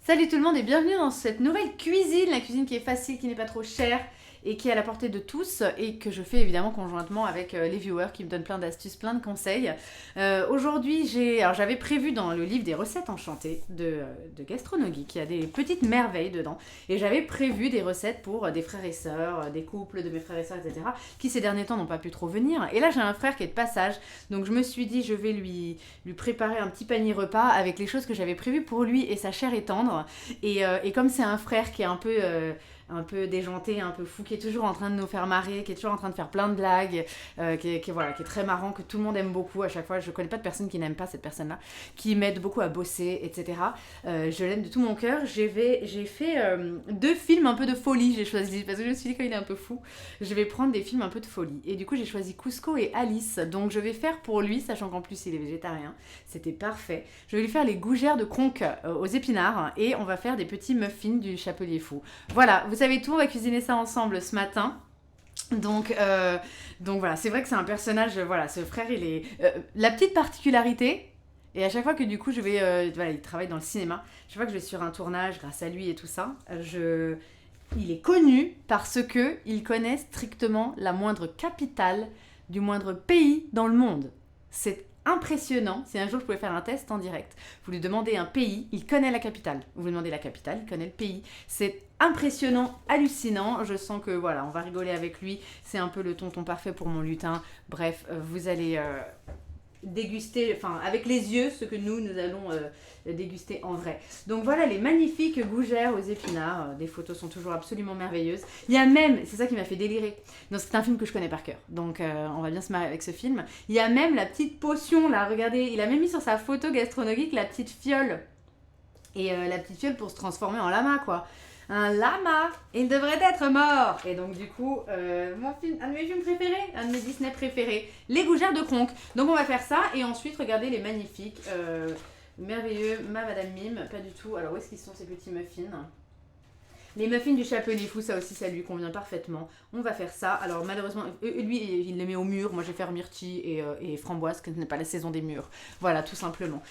Salut tout le monde et bienvenue dans cette nouvelle cuisine, la cuisine qui est facile, qui n'est pas trop chère et qui est à la portée de tous et que je fais évidemment conjointement avec les viewers qui me donnent plein d'astuces, plein de conseils. Aujourd'hui, j'avais prévu dans le livre des recettes enchantées de Gastronogie, qui a des petites merveilles dedans, et j'avais prévu des recettes pour des frères et sœurs, des couples de mes frères et sœurs, etc., qui ces derniers temps n'ont pas pu trop venir. Et là, j'ai un frère qui est de passage, donc je me suis dit, je vais lui préparer un petit panier repas avec les choses que j'avais prévues pour lui et sa chair et tendre. Et comme c'est un frère qui est un peu déjanté, un peu fou, qui est toujours en train de nous faire marrer, qui est toujours en train de faire plein de blagues, qui est très marrant, que tout le monde aime beaucoup à chaque fois. Je connais pas de personne qui n'aime pas cette personne-là, qui m'aide beaucoup à bosser, etc. Je l'aime de tout mon cœur. J'ai fait deux films un peu de folie, j'ai choisi, parce que je me suis dit, quand il est un peu fou, je vais prendre des films un peu de folie. Et du coup, j'ai choisi Cusco et Alice. Donc, je vais faire pour lui, sachant qu'en plus, il est végétarien. C'était parfait. Je vais lui faire les gougères de Conques aux épinards et on va faire des petits muffins du Chapelier Fou. Voilà, vous savez tout, on va cuisiner ça ensemble ce matin. Donc voilà, c'est vrai que c'est un personnage, voilà, ce frère, il est... la petite particularité, et à chaque fois que du coup je vais... voilà, il travaille dans le cinéma, chaque fois que je vais sur un tournage grâce à lui et tout ça, il est connu parce que il connaît strictement la moindre capitale du moindre pays dans le monde. C'est impressionnant. Si un jour je pouvais faire un test en direct, vous lui demandez un pays, il connaît la capitale. Vous lui demandez la capitale, il connaît le pays. C'est impressionnant, hallucinant. Je sens que voilà, on va rigoler avec lui. C'est un peu le tonton parfait pour mon lutin. Bref, vous allez déguster, enfin avec les yeux, ce que nous allons déguster en vrai. Donc voilà les magnifiques gougères aux épinards. Les photos sont toujours absolument merveilleuses. Il y a même, c'est ça qui m'a fait délirer. Non, c'est un film que je connais par cœur, donc on va bien se marrer avec ce film. Il y a même la petite potion là, regardez, il a même mis sur sa photo gastronomique la petite fiole. Et la petite fiole pour se transformer en lama quoi. Un lama, il devrait être mort. Et donc du coup, un de mes films préférés, un de mes Disney préférés, Les Gougères de Conques. Donc on va faire ça et ensuite regardez les magnifiques, merveilleux, ma Madame Mime, pas du tout. Alors où est-ce qu'ils sont ces petits muffins? Les muffins du Chapelier Fou, ça aussi, ça lui convient parfaitement. On va faire ça. Alors malheureusement, lui, il les met au mur. Moi, je vais faire myrtille et framboise, que ce n'est pas la saison des mûres. Voilà, tout simplement.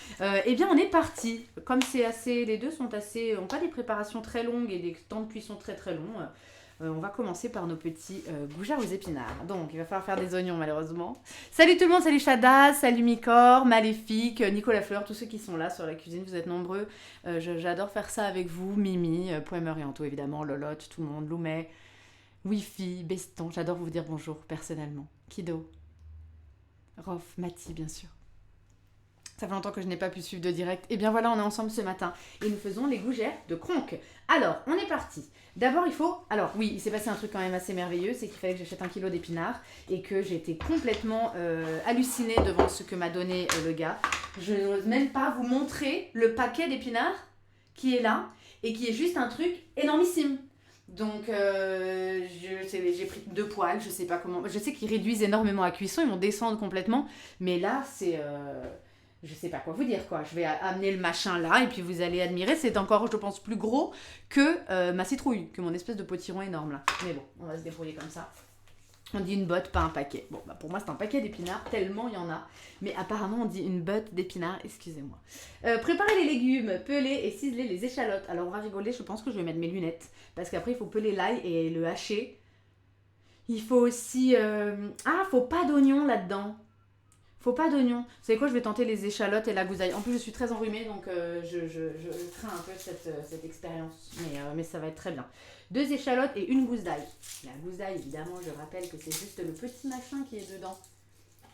Eh bien, on est parti. Comme c'est assez, les deux sont assez, ont pas des préparations très longues et des temps de cuisson très très longs. On va commencer par nos petits gougères aux épinards. Donc, il va falloir faire des oignons, malheureusement. Salut tout le monde, salut Shada, salut Micor, Maléfique, Nicolas Fleur, tous ceux qui sont là sur la cuisine, vous êtes nombreux. J'adore faire ça avec vous, Mimi, Poème Orientaux évidemment, Lolotte, tout le monde, Loumet, Wifi, Beston, j'adore vous dire bonjour personnellement. Kido, Rof, Mati bien sûr. Ça fait longtemps que je n'ai pas pu suivre de direct. Et bien voilà, on est ensemble ce matin. Et nous faisons les gougères de Conques. Alors, on est parti. D'abord, il faut... Alors, oui, il s'est passé un truc quand même assez merveilleux. C'est qu'il fallait que j'achète 1 kilo d'épinards. Et que j'ai été complètement hallucinée devant ce que m'a donné le gars. Je n'ose même pas vous montrer le paquet d'épinards qui est là. Et qui est juste un truc énormissime. Donc, j'ai pris 2 poêles. Je sais pas comment... Je sais qu'ils réduisent énormément la cuisson. Ils vont descendre complètement. Mais là, c'est... je sais pas quoi vous dire quoi. Je vais amener le machin là et puis vous allez admirer. C'est encore, je pense, plus gros que ma citrouille, que mon espèce de potiron énorme là. Mais bon, on va se débrouiller comme ça. On dit une botte, pas un paquet. Bon, bah pour moi c'est un paquet d'épinards, tellement il y en a. Mais apparemment on dit une botte d'épinards, excusez-moi. Préparez les légumes, peler et ciseler les échalotes. Alors on va rigoler, je pense que je vais mettre mes lunettes. Parce qu'après il faut peler l'ail et le hacher. Il faut aussi... faut pas d'oignon là-dedans. Faut pas d'oignons. Vous savez quoi, je vais tenter les échalotes et la gousaille. En plus, je suis très enrhumée, donc je crains un peu cette expérience. Mais ça va être très bien. 2 échalotes et une gousse d'ail. La gousse d'ail, évidemment, je rappelle que c'est juste le petit machin qui est dedans.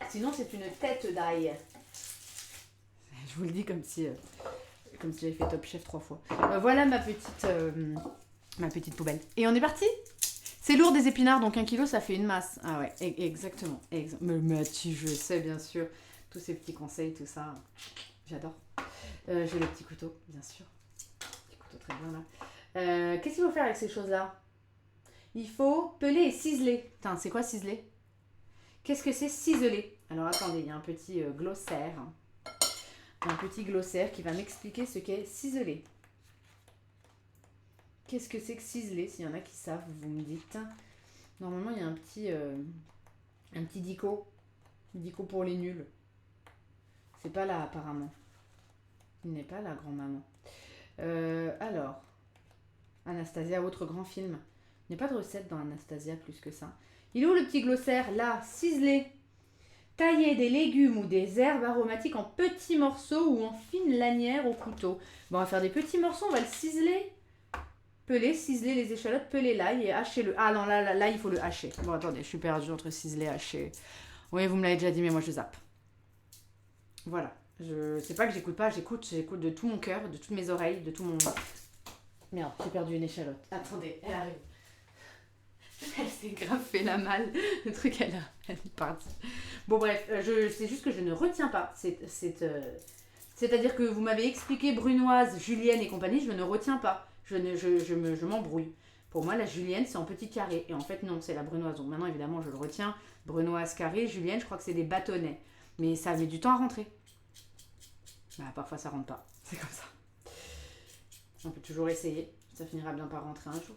Sinon, c'est une tête d'ail. Je vous le dis comme si j'avais fait Top Chef 3 fois. Voilà ma petite poubelle. Et on est parti. C'est lourd des épinards, donc 1 kilo, ça fait une masse. Ah ouais, exactement. Mais Mathis, je sais, bien sûr. Tous ces petits conseils, tout ça. J'adore. J'ai le petit couteau, bien sûr. Petit couteau très bien, là. Qu'est-ce qu'il faut faire avec ces choses-là? Il faut peler et ciseler. Putain, c'est quoi ciseler? Qu'est-ce que c'est ciseler? Alors, attendez, il y a un petit glossaire. Un petit glossaire qui va m'expliquer ce qu'est ciseler. Qu'est-ce que c'est que ciseler? S'il y en a qui savent, vous me dites. Normalement, il y a un petit dico. Dico pour les nuls. C'est pas là, apparemment. Il n'est pas là, grand-maman. Alors, Anastasia, autre grand film. Il n'y a pas de recette dans Anastasia plus que ça. Il est où le petit glossaire? Là, ciseler. Tailler des légumes ou des herbes aromatiques en petits morceaux ou en fines lanières au couteau. Bon, on va faire des petits morceaux, on va le ciseler. Peler, ciseler les échalotes, peler l'ail et hacher le... Ah non, là, il faut le hacher. Bon, attendez, je suis perdue entre ciseler et hacher. Oui, vous me l'avez déjà dit, mais moi je zappe. Voilà. Je sais pas que j'écoute pas, j'écoute de tout mon cœur, de toutes mes oreilles, de tout mon... Merde, j'ai perdu une échalote. Attendez, elle arrive. Elle s'est grave fait la malle. Le truc, elle est partie. Bon, bref, c'est juste que je ne retiens pas. C'est-à-dire que vous m'avez expliqué Brunoise, Julienne et compagnie, je ne retiens pas. Je m'embrouille. Pour moi, la Julienne, c'est en petit carré. Et en fait, non, c'est la Brunoise. Donc maintenant, évidemment, je le retiens. Brunoise carré, Julienne, je crois que c'est des bâtonnets. Mais ça met du temps à rentrer. Bah, parfois, ça rentre pas. C'est comme ça. On peut toujours essayer. Ça finira bien par rentrer un jour.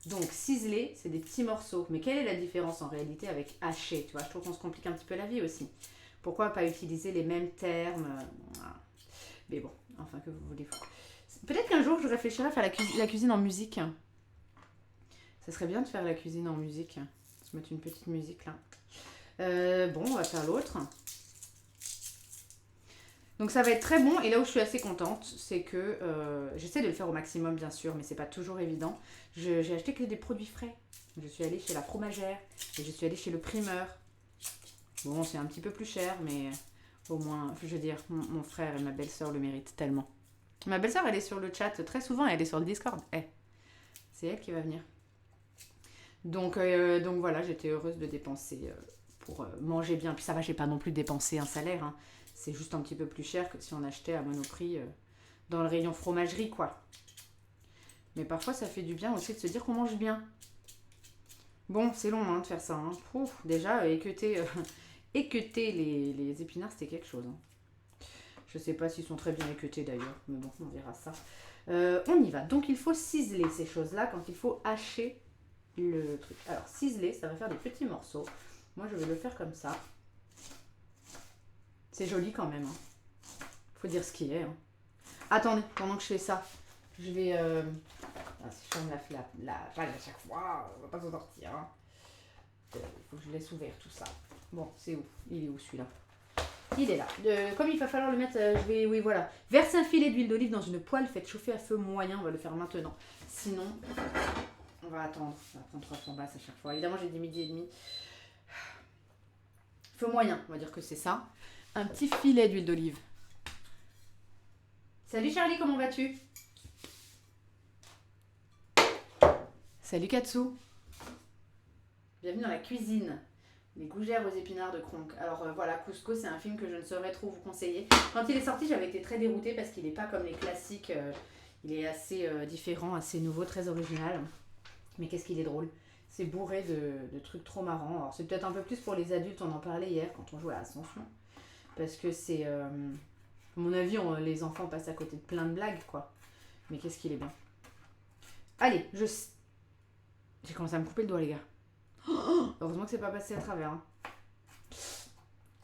Donc, ciseler, c'est des petits morceaux. Mais quelle est la différence en réalité avec hacher? Tu vois, je trouve qu'on se complique un petit peu la vie aussi. Pourquoi pas utiliser les mêmes termes? Mais bon, enfin, que vous voulez. Peut-être qu'un jour, je réfléchirai à faire la cuisine en musique. Ça serait bien de faire la cuisine en musique. Se mettre une petite musique là. Bon, on va faire l'autre. Donc ça va être très bon, et là où je suis assez contente, c'est que j'essaie de le faire au maximum bien sûr, mais c'est pas toujours évident. J'ai acheté que des produits frais. Je suis allée chez la fromagère, et je suis allée chez le primeur. Bon, c'est un petit peu plus cher, mais au moins, je veux dire, mon frère et ma belle-sœur le méritent tellement. Ma belle-sœur, elle est sur le chat très souvent, elle est sur le Discord. C'est elle qui va venir. Donc voilà, j'étais heureuse de dépenser pour manger bien. Puis ça va, j'ai pas non plus dépensé un salaire, hein. C'est juste un petit peu plus cher que si on achetait à Monoprix dans le rayon fromagerie, quoi. Mais parfois, ça fait du bien aussi de se dire qu'on mange bien. Bon, c'est long hein, de faire ça. Hein. Pouf, déjà, équeuter les épinards, c'était quelque chose. Hein. Je sais pas s'ils sont très bien équeutés d'ailleurs, mais bon, on verra ça. On y va. Donc, il faut ciseler ces choses-là quand il faut hacher le truc. Alors, ciseler, ça va faire des petits morceaux. Moi, je vais le faire comme ça. C'est joli quand même. Hein. Faut dire ce qu'il est. Hein. Attendez, pendant que je fais ça, je vais... si je ferme la page à chaque fois, on va pas s'en sortir. Hein. Il faut que je laisse ouvert tout ça. Bon, c'est où? Il est où celui-là? Il est là. Comme il va falloir le mettre, je vais... Oui, voilà. Versez un filet d'huile d'olive dans une poêle, faites chauffer à feu moyen. On va le faire maintenant. Sinon, on va attendre. On va prendre 300 basses à chaque fois. Évidemment, j'ai dit midi et demi. Feu moyen, on va dire que c'est ça. Un petit filet d'huile d'olive. Salut Charlie, comment vas-tu? Salut Katsu. Bienvenue dans la cuisine. Les gougères aux épinards de Kronk. Alors voilà, Cusco, c'est un film que je ne saurais trop vous conseiller. Quand il est sorti, j'avais été très déroutée parce qu'il n'est pas comme les classiques. Il est assez différent, assez nouveau, très original. Mais qu'est-ce qu'il est drôle. C'est bourré de trucs trop marrants. Alors c'est peut-être un peu plus pour les adultes, on en parlait hier quand on jouait à Ascension. Parce que c'est... à mon avis, les enfants passent à côté de plein de blagues, quoi. Mais qu'est-ce qu'il est bien. Allez, j'ai commencé à me couper le doigt, les gars. Oh, heureusement que c'est pas passé à travers. Hein.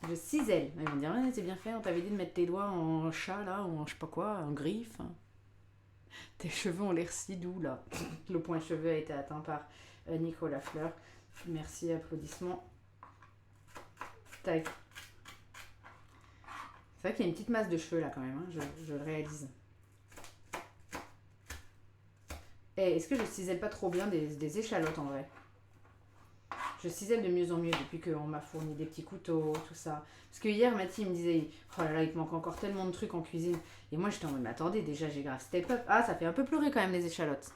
Je cisèle. Ils vont dire, ouais, c'est bien fait, on t'avait dit de mettre tes doigts en chat, là, ou en je sais pas quoi, en griffe. Tes cheveux ont l'air si doux, là. Le point cheveux a été atteint par Nicolas Fleur. Merci, applaudissements. Tac. C'est vrai qu'il y a une petite masse de cheveux là quand même, hein, je le réalise. Est-ce que je cisèle pas trop bien des échalotes en vrai? Je cisèle de mieux en mieux depuis qu'on m'a fourni des petits couteaux, tout ça. Parce que hier, Mathie me disait, oh là là, il te manque encore tellement de trucs en cuisine. Et moi, j'étais en mode, mais attendez, déjà, j'ai grave step up. Ah, ça fait un peu pleurer quand même les échalotes.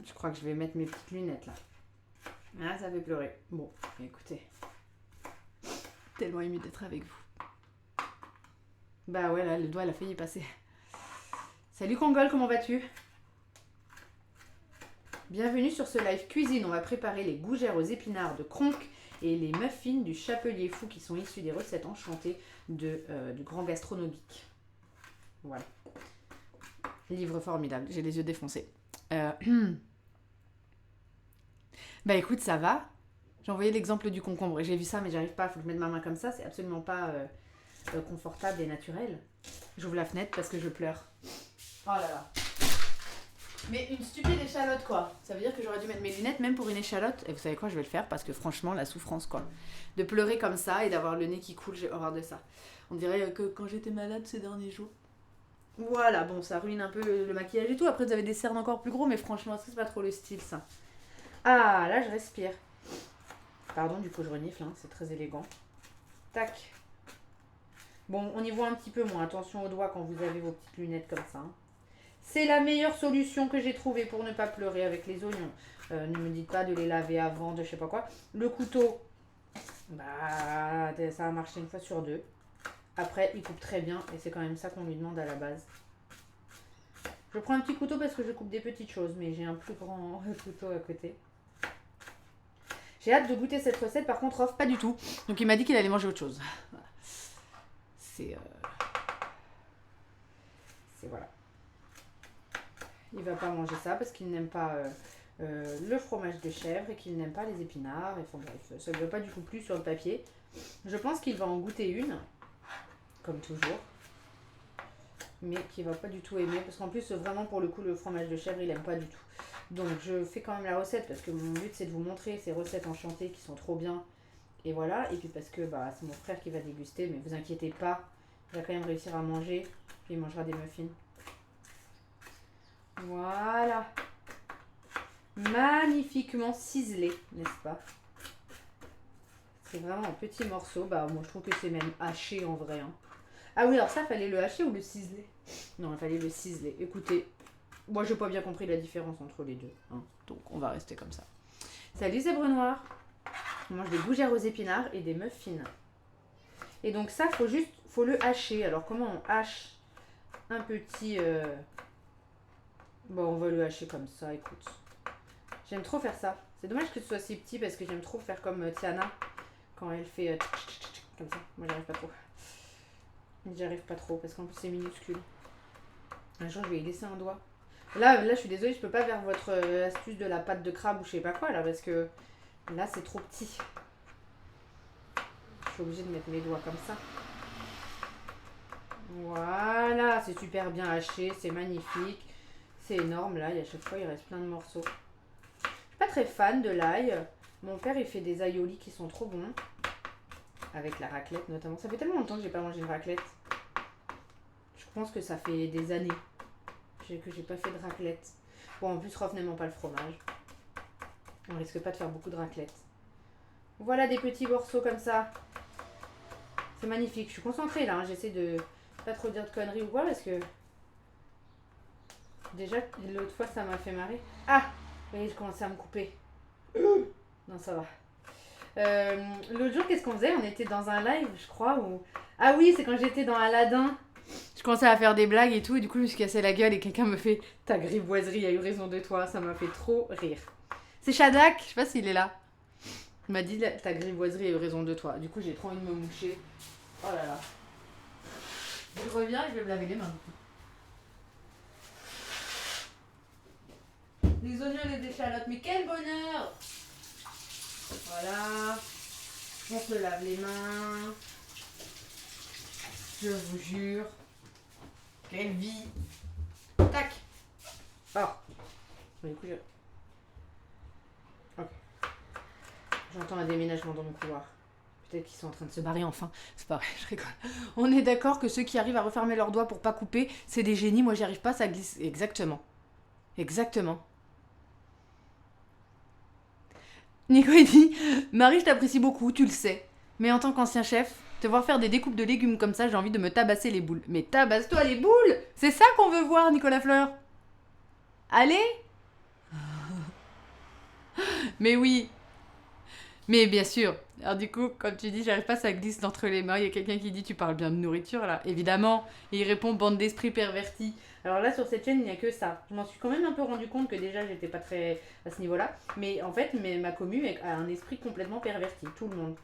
Je crois que je vais mettre mes petites lunettes là. Ah, ça fait pleurer. Bon, écoutez. Tellement émue d'être avec vous. Bah ouais, là, le doigt, elle a failli passer. Salut Kongol, comment vas-tu? Bienvenue sur ce live cuisine. On va préparer les gougères aux épinards de Kronk et les muffins du Chapelier Fou qui sont issus des recettes enchantées du grand gastronomique. Voilà. Livre formidable. J'ai les yeux défoncés. Bah écoute, ça va. J'ai envoyé l'exemple du concombre et j'ai vu ça, mais j'arrive pas. Faut que je mette ma main comme ça. C'est absolument pas confortable et naturel. J'ouvre la fenêtre parce que je pleure. Oh là là. Mais une stupide échalote quoi. Ça veut dire que j'aurais dû mettre mes lunettes même pour une échalote. Et vous savez quoi, je vais le faire parce que franchement, la souffrance quoi. De pleurer comme ça et d'avoir le nez qui coule, j'ai horreur de ça. On dirait que quand j'étais malade ces derniers jours. Voilà, bon, ça ruine un peu le maquillage et tout. Après, vous avez des cernes encore plus gros, mais franchement, c'est pas trop le style ça. Ah, là, je respire. Pardon, du coup, je renifle, hein, c'est très élégant. Tac. Bon, on y voit un petit peu moins. Attention aux doigts quand vous avez vos petites lunettes comme ça. Hein. C'est la meilleure solution que j'ai trouvée pour ne pas pleurer avec les oignons. Ne me dites pas de les laver avant, de je sais pas quoi. Le couteau, bah, ça a marché une fois sur deux. Après, il coupe très bien et c'est quand même ça qu'on lui demande à la base. Je prends un petit couteau parce que je coupe des petites choses, mais j'ai un plus grand couteau à côté. J'ai hâte de goûter cette recette, par contre, off, pas du tout. Donc il m'a dit qu'il allait manger autre chose. Voilà. C'est voilà. Il va pas manger ça parce qu'il n'aime pas le fromage de chèvre et qu'il n'aime pas les épinards. Et enfin, bref, ça ne veut pas du tout plus sur le papier. Je pense qu'il va en goûter une, comme toujours. Mais qu'il va pas du tout aimer. Parce qu'en plus, vraiment, pour le coup, le fromage de chèvre, il n'aime pas du tout. Donc, je fais quand même la recette parce que mon but, c'est de vous montrer ces recettes enchantées qui sont trop bien. Et voilà. Et puis parce que bah, c'est mon frère qui va déguster. Mais vous inquiétez pas, il va quand même réussir à manger. Puis il mangera des muffins. Voilà. Magnifiquement ciselé, n'est-ce pas? C'est vraiment en petits morceaux. Bah, moi, je trouve que c'est même haché en vrai. Hein. Ah oui, alors ça, fallait le hacher ou le ciseler? Non, il fallait le ciseler. Écoutez, moi, j'ai pas bien compris la différence entre les deux. Hein. Donc, on va rester comme ça. Salut, zèbre noir. On mange des gougères aux épinards et des muffins. Et donc ça, faut le hacher. Alors, comment on hache un petit... Bon, on va le hacher comme ça, écoute. J'aime trop faire ça. C'est dommage que ce soit si petit parce que j'aime trop faire comme Tiana quand elle fait comme ça. Moi, j'arrive pas trop. J'arrive pas trop parce qu'en plus, c'est minuscule. Un jour, je vais y laisser un doigt. Là, je suis désolée, je peux pas faire votre astuce de la pâte de crabe ou je sais pas quoi là parce que là, c'est trop petit. Je suis obligée de mettre mes doigts comme ça. Voilà, c'est super bien haché, c'est magnifique. C'est énorme là, et à chaque fois il reste plein de morceaux. Je suis pas très fan de l'ail. Mon père il fait des aïolis qui sont trop bons. Avec la raclette notamment. Ça fait tellement longtemps que j'ai pas mangé une raclette. Je pense que ça fait des années que j'ai pas fait de raclette. Bon en plus Rof n'aimant pas le fromage. On risque pas de faire beaucoup de raclette. Voilà des petits morceaux comme ça. C'est magnifique. Je suis concentrée là. Hein. J'essaie de pas trop dire de conneries ou quoi parce que... Déjà, l'autre fois, ça m'a fait marrer. Ah! Oui, je commençais à me couper. Non, ça va. L'autre jour, qu'est-ce qu'on faisait? On était dans un live, je crois. Ou... Ah oui, c'est quand j'étais dans Aladdin. Je commençais à faire des blagues et tout. Et du coup, je me suis cassé la gueule et quelqu'un me fait ta grivoiserie a eu raison de toi. Ça m'a fait trop rire. C'est Shadak. Je sais pas s'il est là. Il m'a dit ta grivoiserie a eu raison de toi. Du coup, j'ai trop envie de me moucher. Oh là là. Je reviens et je vais me laver les mains. Les oignons et les échalotes, mais quel bonheur! Voilà, on se lave les mains. Je vous jure. Quelle vie! Tac! Oh! Du coup, ok. J'entends un déménagement dans mon couloir. Peut-être qu'ils sont en train de se barrer enfin. C'est pas vrai, je rigole. On est d'accord que ceux qui arrivent à refermer leurs doigts pour pas couper, c'est des génies. Moi, j'y arrive pas, ça glisse. Exactement. Exactement. Nico il dit Marie, je t'apprécie beaucoup, tu le sais. Mais en tant qu'ancien chef, te voir faire des découpes de légumes comme ça, j'ai envie de me tabasser les boules. Mais tabasse-toi les boules! C'est ça qu'on veut voir, Nicolas Fleur! Allez! Mais oui! Mais bien sûr! Alors du coup, quand tu dis j'arrive pas, ça glisse d'entre les mains, il y a quelqu'un qui dit tu parles bien de nourriture là. Évidemment! Et il répond bande d'esprits pervertis. Alors là, sur cette chaîne, il n'y a que ça. Je m'en suis quand même un peu rendu compte que déjà, j'étais pas très à ce niveau-là. Mais en fait, ma commu a un esprit complètement perverti. Tout le monde.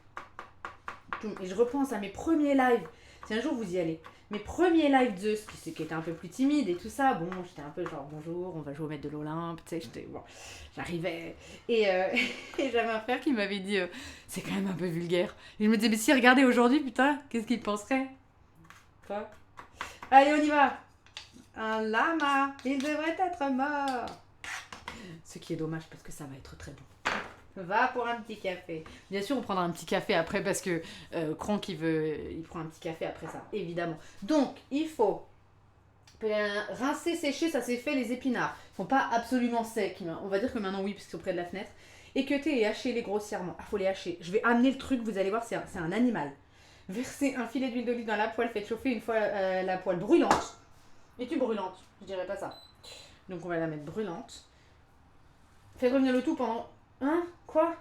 Et je repense à mes premiers lives. Si un jour vous y allez. Mes premiers lives Zeus, qui étaient un peu plus timides et tout ça. Bon, j'étais un peu genre bonjour, on va jouer au maître de l'Olympe. Tu sais, j'arrivais. Et, et j'avais un frère qui m'avait dit c'est quand même un peu vulgaire. Et je me disais, mais si, regardez aujourd'hui, putain, qu'est-ce qu'il penserait? Quoi? Allez, on y va! 1, un lama. Il devrait être mort. Ce qui est dommage parce que ça va être très bon. Va pour un petit café. Bien sûr, on prendra un petit café après parce que Crank, il prend un petit café après ça, évidemment. Donc, il faut rincer, sécher, ça c'est fait, les épinards. Ils ne sont pas absolument secs. On va dire que maintenant, oui, parce qu'ils sont près de la fenêtre. Équeuter et hacher-les grossièrement. Ah, faut les hacher. Je vais amener le truc, vous allez voir, c'est un animal. Versez un filet d'huile d'olive dans la poêle, faites chauffer une fois la poêle brûlante. Es-tu brûlante? Je dirais pas ça. Donc on va la mettre brûlante. Faites revenir le tout pendant... Hein? Quoi?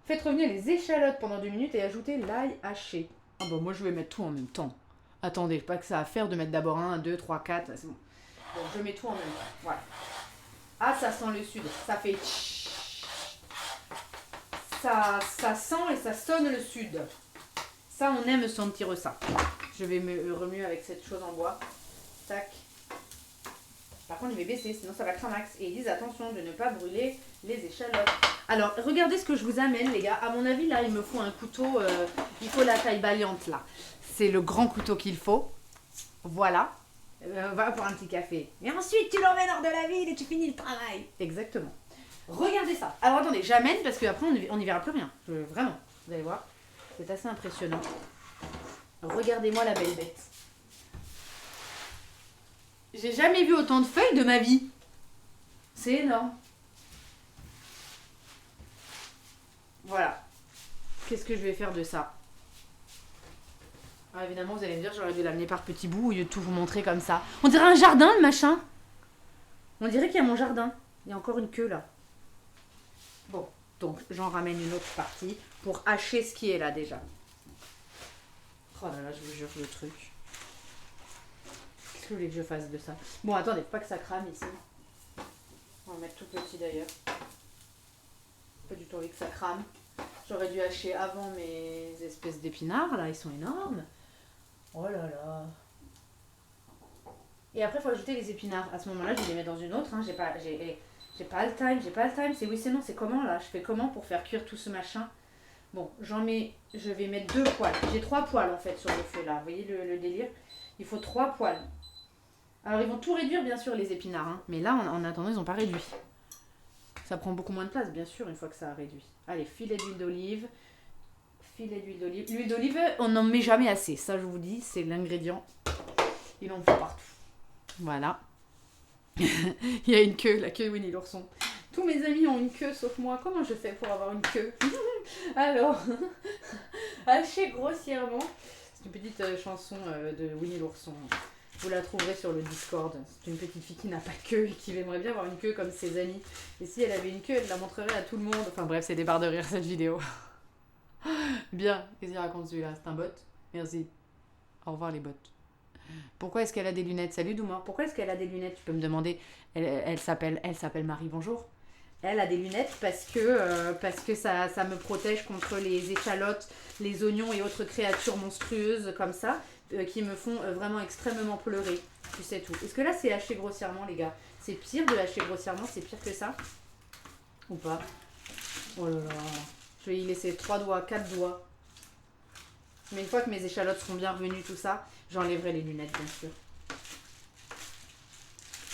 Faites revenir les échalotes pendant 2 minutes et ajoutez l'ail haché. Ah bah moi je vais mettre tout en même temps. Attendez, pas que ça à faire de mettre d'abord 1, 2, 3, 4, c'est bon. Donc je mets tout en même temps. Voilà. Ah, ça sent le sud. Ça fait... Ça sent et ça sonne le sud. Ça, on aime sentir ça. Je vais me remuer avec cette chose en bois. Tac. Par contre, je vais baisser, sinon ça va cramax. Et ils disent attention de ne pas brûler les échalotes. Alors, regardez ce que je vous amène, les gars. À mon avis, là, il me faut un couteau. Il faut la taille baillante, là. C'est le grand couteau qu'il faut. Voilà. Va pour un petit café. Et ensuite, tu l'emmènes hors de la ville et tu finis le travail. Exactement. Regardez ça. Alors, attendez, j'amène parce qu'après, on n'y verra plus rien. Vraiment, vous allez voir. C'est assez impressionnant. Regardez-moi la belle bête. J'ai jamais vu autant de feuilles de ma vie. C'est énorme. Voilà. Qu'est-ce que je vais faire de ça? Ah, évidemment, vous allez me dire, j'aurais dû l'amener par petits bouts au lieu de tout vous montrer comme ça. On dirait un jardin, le machin. On dirait qu'il y a mon jardin. Il y a encore une queue, là. Bon, donc, j'en ramène une autre partie pour hacher ce qui est là, déjà. Oh là là, je vous jure, le truc. Qu'est-ce que vous voulez que je fasse de ça? Bon, attendez, faut pas que ça crame ici. On va mettre tout petit d'ailleurs. Pas du tout envie que ça crame. J'aurais dû hacher avant mes espèces d'épinards, là, ils sont énormes. Oh là là. Et après, il faut ajouter les épinards. À ce moment-là, je vais les mettre dans une autre. Hein. J'ai pas le time. C'est oui, c'est non, c'est comment là? Je fais comment pour faire cuire tout ce machin? Bon, je vais mettre 2 poêles. J'ai 3 poêles en fait sur le feu là. Vous voyez le délire? Il faut 3 poêles. Alors, ils vont tout réduire, bien sûr, les épinards. Hein. Mais là, en attendant, ils n'ont pas réduit. Ça prend beaucoup moins de place, bien sûr, une fois que ça a réduit. Allez, filet d'huile d'olive. L'huile d'olive, on n'en met jamais assez. Ça, je vous dis, c'est l'ingrédient. Il en faut partout. Voilà. Il y a une queue, la queue de Winnie l'ourson. Tous mes amis ont une queue, sauf moi. Comment je fais pour avoir une queue? Alors, hacher grossièrement. C'est une petite chanson de Winnie l'ourson. Vous la trouverez sur le Discord. C'est une petite fille qui n'a pas de queue et qui aimerait bien avoir une queue comme ses amis. Et si elle avait une queue, elle la montrerait à tout le monde. Enfin bref, c'est des barres de rire cette vidéo. Bien, qu'est-ce qu'il raconte celui-là? C'est un bot? Merci. Au revoir les bots. Pourquoi est-ce qu'elle a des lunettes? Salut Douma. Pourquoi est-ce qu'elle a des lunettes? Tu peux me demander. Elle s'appelle Marie, bonjour. Elle a des lunettes parce que ça me protège contre les échalotes, les oignons et autres créatures monstrueuses comme ça, qui me font vraiment extrêmement pleurer. Tu sais tout. Est-ce que là c'est haché grossièrement, les gars? C'est pire de hacher grossièrement? C'est pire que ça? Ou pas? Oh là là. Je vais y laisser 3 doigts, 4 doigts. Mais une fois que mes échalotes seront bien revenues, tout ça, j'enlèverai les lunettes, bien sûr.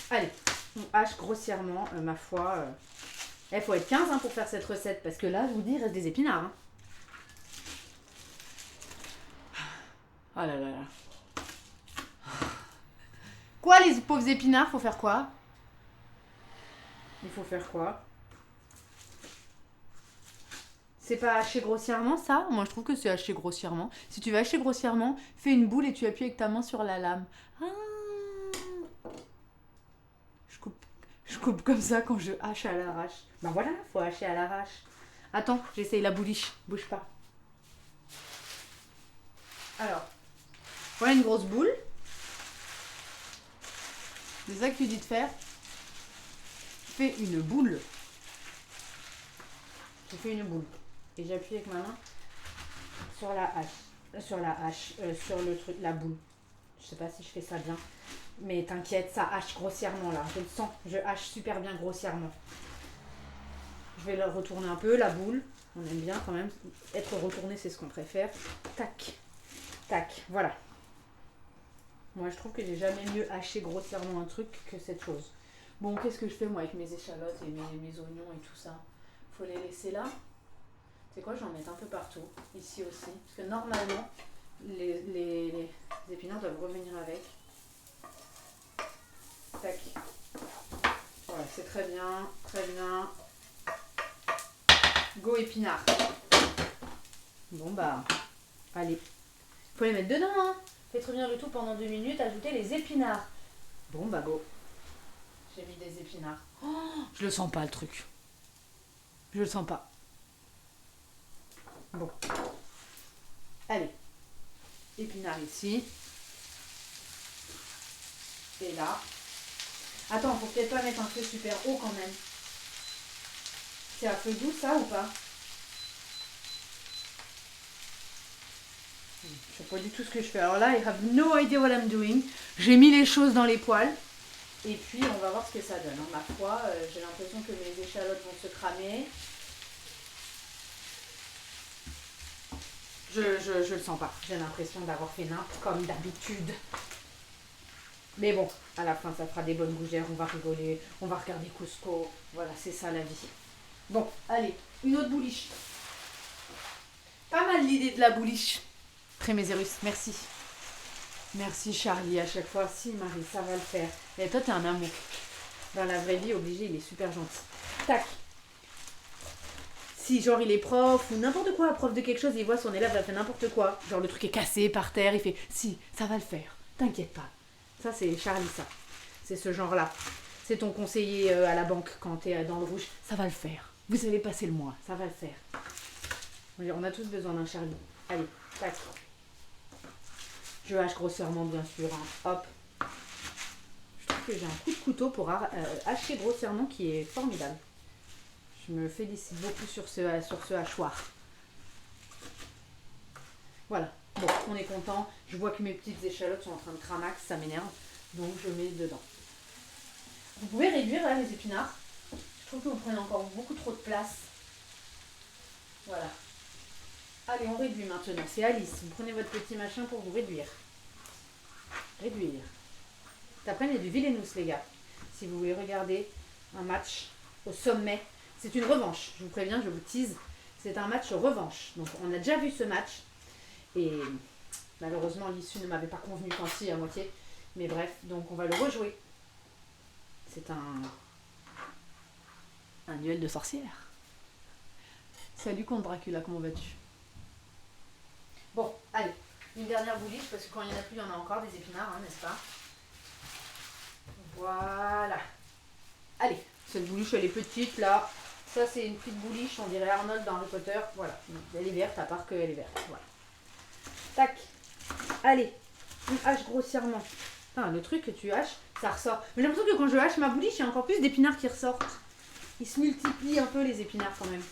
Allez, on hache grossièrement, ma foi. Il faut être 15 pour faire cette recette, parce que là, je vous dis, il reste des épinards. Hein. Oh là là là. Quoi, les pauvres épinards? Faut faire quoi? Il faut faire quoi? C'est pas hacher grossièrement, ça? Moi, je trouve que c'est hacher grossièrement. Si tu veux hacher grossièrement, fais une boule et tu appuies avec ta main sur la lame. Ah, je coupe comme ça quand je hache à l'arrache. Ben voilà, faut hacher à l'arrache. Attends, j'essaye la bouliche. Bouge pas. Alors, voilà une grosse boule. C'est ça que tu dis de faire. Fais une boule. Je fais une boule. Et j'appuie avec ma main sur la hache. Sur le truc, la boule. Je sais pas si je fais ça bien. Mais t'inquiète, ça hache grossièrement là. Je le sens, je hache super bien grossièrement. Je vais le retourner un peu, la boule. On aime bien quand même. Être retourné, c'est ce qu'on préfère. Tac. Tac, voilà. Moi, je trouve que j'ai jamais mieux haché grossièrement un truc que cette chose. Bon, qu'est-ce que je fais moi avec mes échalotes et mes oignons et tout ça? Faut les laisser là. C'est quoi, j'en mets un peu partout, ici aussi. Parce que normalement, les épinards doivent revenir avec. Tac. Voilà, c'est très bien, très bien. Go épinards. Bon bah, allez. Faut les mettre dedans, hein. Faites revenir le tout pendant 2 minutes, ajoutez les épinards. Bon bah go. J'ai mis des épinards. Oh, je le sens pas le truc. Je le sens pas. Bon. Allez. Épinards ici. Et là. Attends, faut peut-être pas mettre un feu super haut quand même. C'est à feu doux ça ou pas? Je sais pas du tout ce que je fais. Alors là, I have no idea what I'm doing. J'ai mis les choses dans les poêles. Et puis, on va voir ce que ça donne. Ma foi, j'ai l'impression que mes échalotes vont se cramer. Je le sens pas. J'ai l'impression d'avoir fait n'importe comme d'habitude. Mais bon, à la fin, ça fera des bonnes gougères. On va rigoler. On va regarder Cusco. Voilà, c'est ça la vie. Bon, allez, une autre bouliche. Pas mal l'idée de la bouliche. Trémézérus, merci. Merci Charlie, à chaque fois. Si Marie, ça va le faire. Mais toi, t'es un amour. Dans la vraie vie, obligé, il est super gentil. Tac. Si genre il est prof ou n'importe quoi, prof de quelque chose, il voit son élève a fait n'importe quoi. Genre le truc est cassé par terre, il fait si, ça va le faire. T'inquiète pas. Ça c'est Charlie, ça. C'est ce genre-là. C'est ton conseiller à la banque quand t'es dans le rouge. Ça va le faire. Vous allez passer le mois. Ça va le faire. On a tous besoin d'un Charlie. Allez, tac. Je hache grossièrement, bien sûr. Hein. Hop. Je trouve que j'ai un coup de couteau pour hacher grossièrement qui est formidable. Je me félicite beaucoup sur ce hachoir. Voilà. Bon, on est content. Je vois que mes petites échalotes sont en train de cramax. Ça m'énerve. Donc, je mets dedans. Vous pouvez réduire là les épinards. Je trouve que vous prenez encore beaucoup trop de place. Voilà. Allez, on réduit maintenant. C'est Alice. Vous prenez votre petit machin pour vous réduire. Réduire. Cet après, il y a du Villeneuve, les gars. Si vous voulez regarder un match au sommet, c'est une revanche. Je vous préviens, je vous tease. C'est un match revanche. Donc, on a déjà vu ce match. Et malheureusement, l'issue ne m'avait pas convenu tant si à moitié. Mais bref, donc on va le rejouer. C'est un duel de sorcières. Salut contre Dracula, comment vas-tu? Bon, allez, une dernière bouliche, parce que quand il n'y en a plus, il y en a encore des épinards, hein, n'est-ce pas? Voilà. Allez, cette bouliche, elle est petite, là. Ça, c'est une petite bouliche, on dirait Arnold dans Harry Potter. Voilà, elle est verte, à part qu'elle est verte. Voilà. Tac. Allez, on hache grossièrement. Ah, le truc que tu haches, ça ressort. Mais j'ai l'impression que quand je hache ma bouliche, il y a encore plus d'épinards qui ressortent. Ils se multiplient un peu, les épinards, quand même.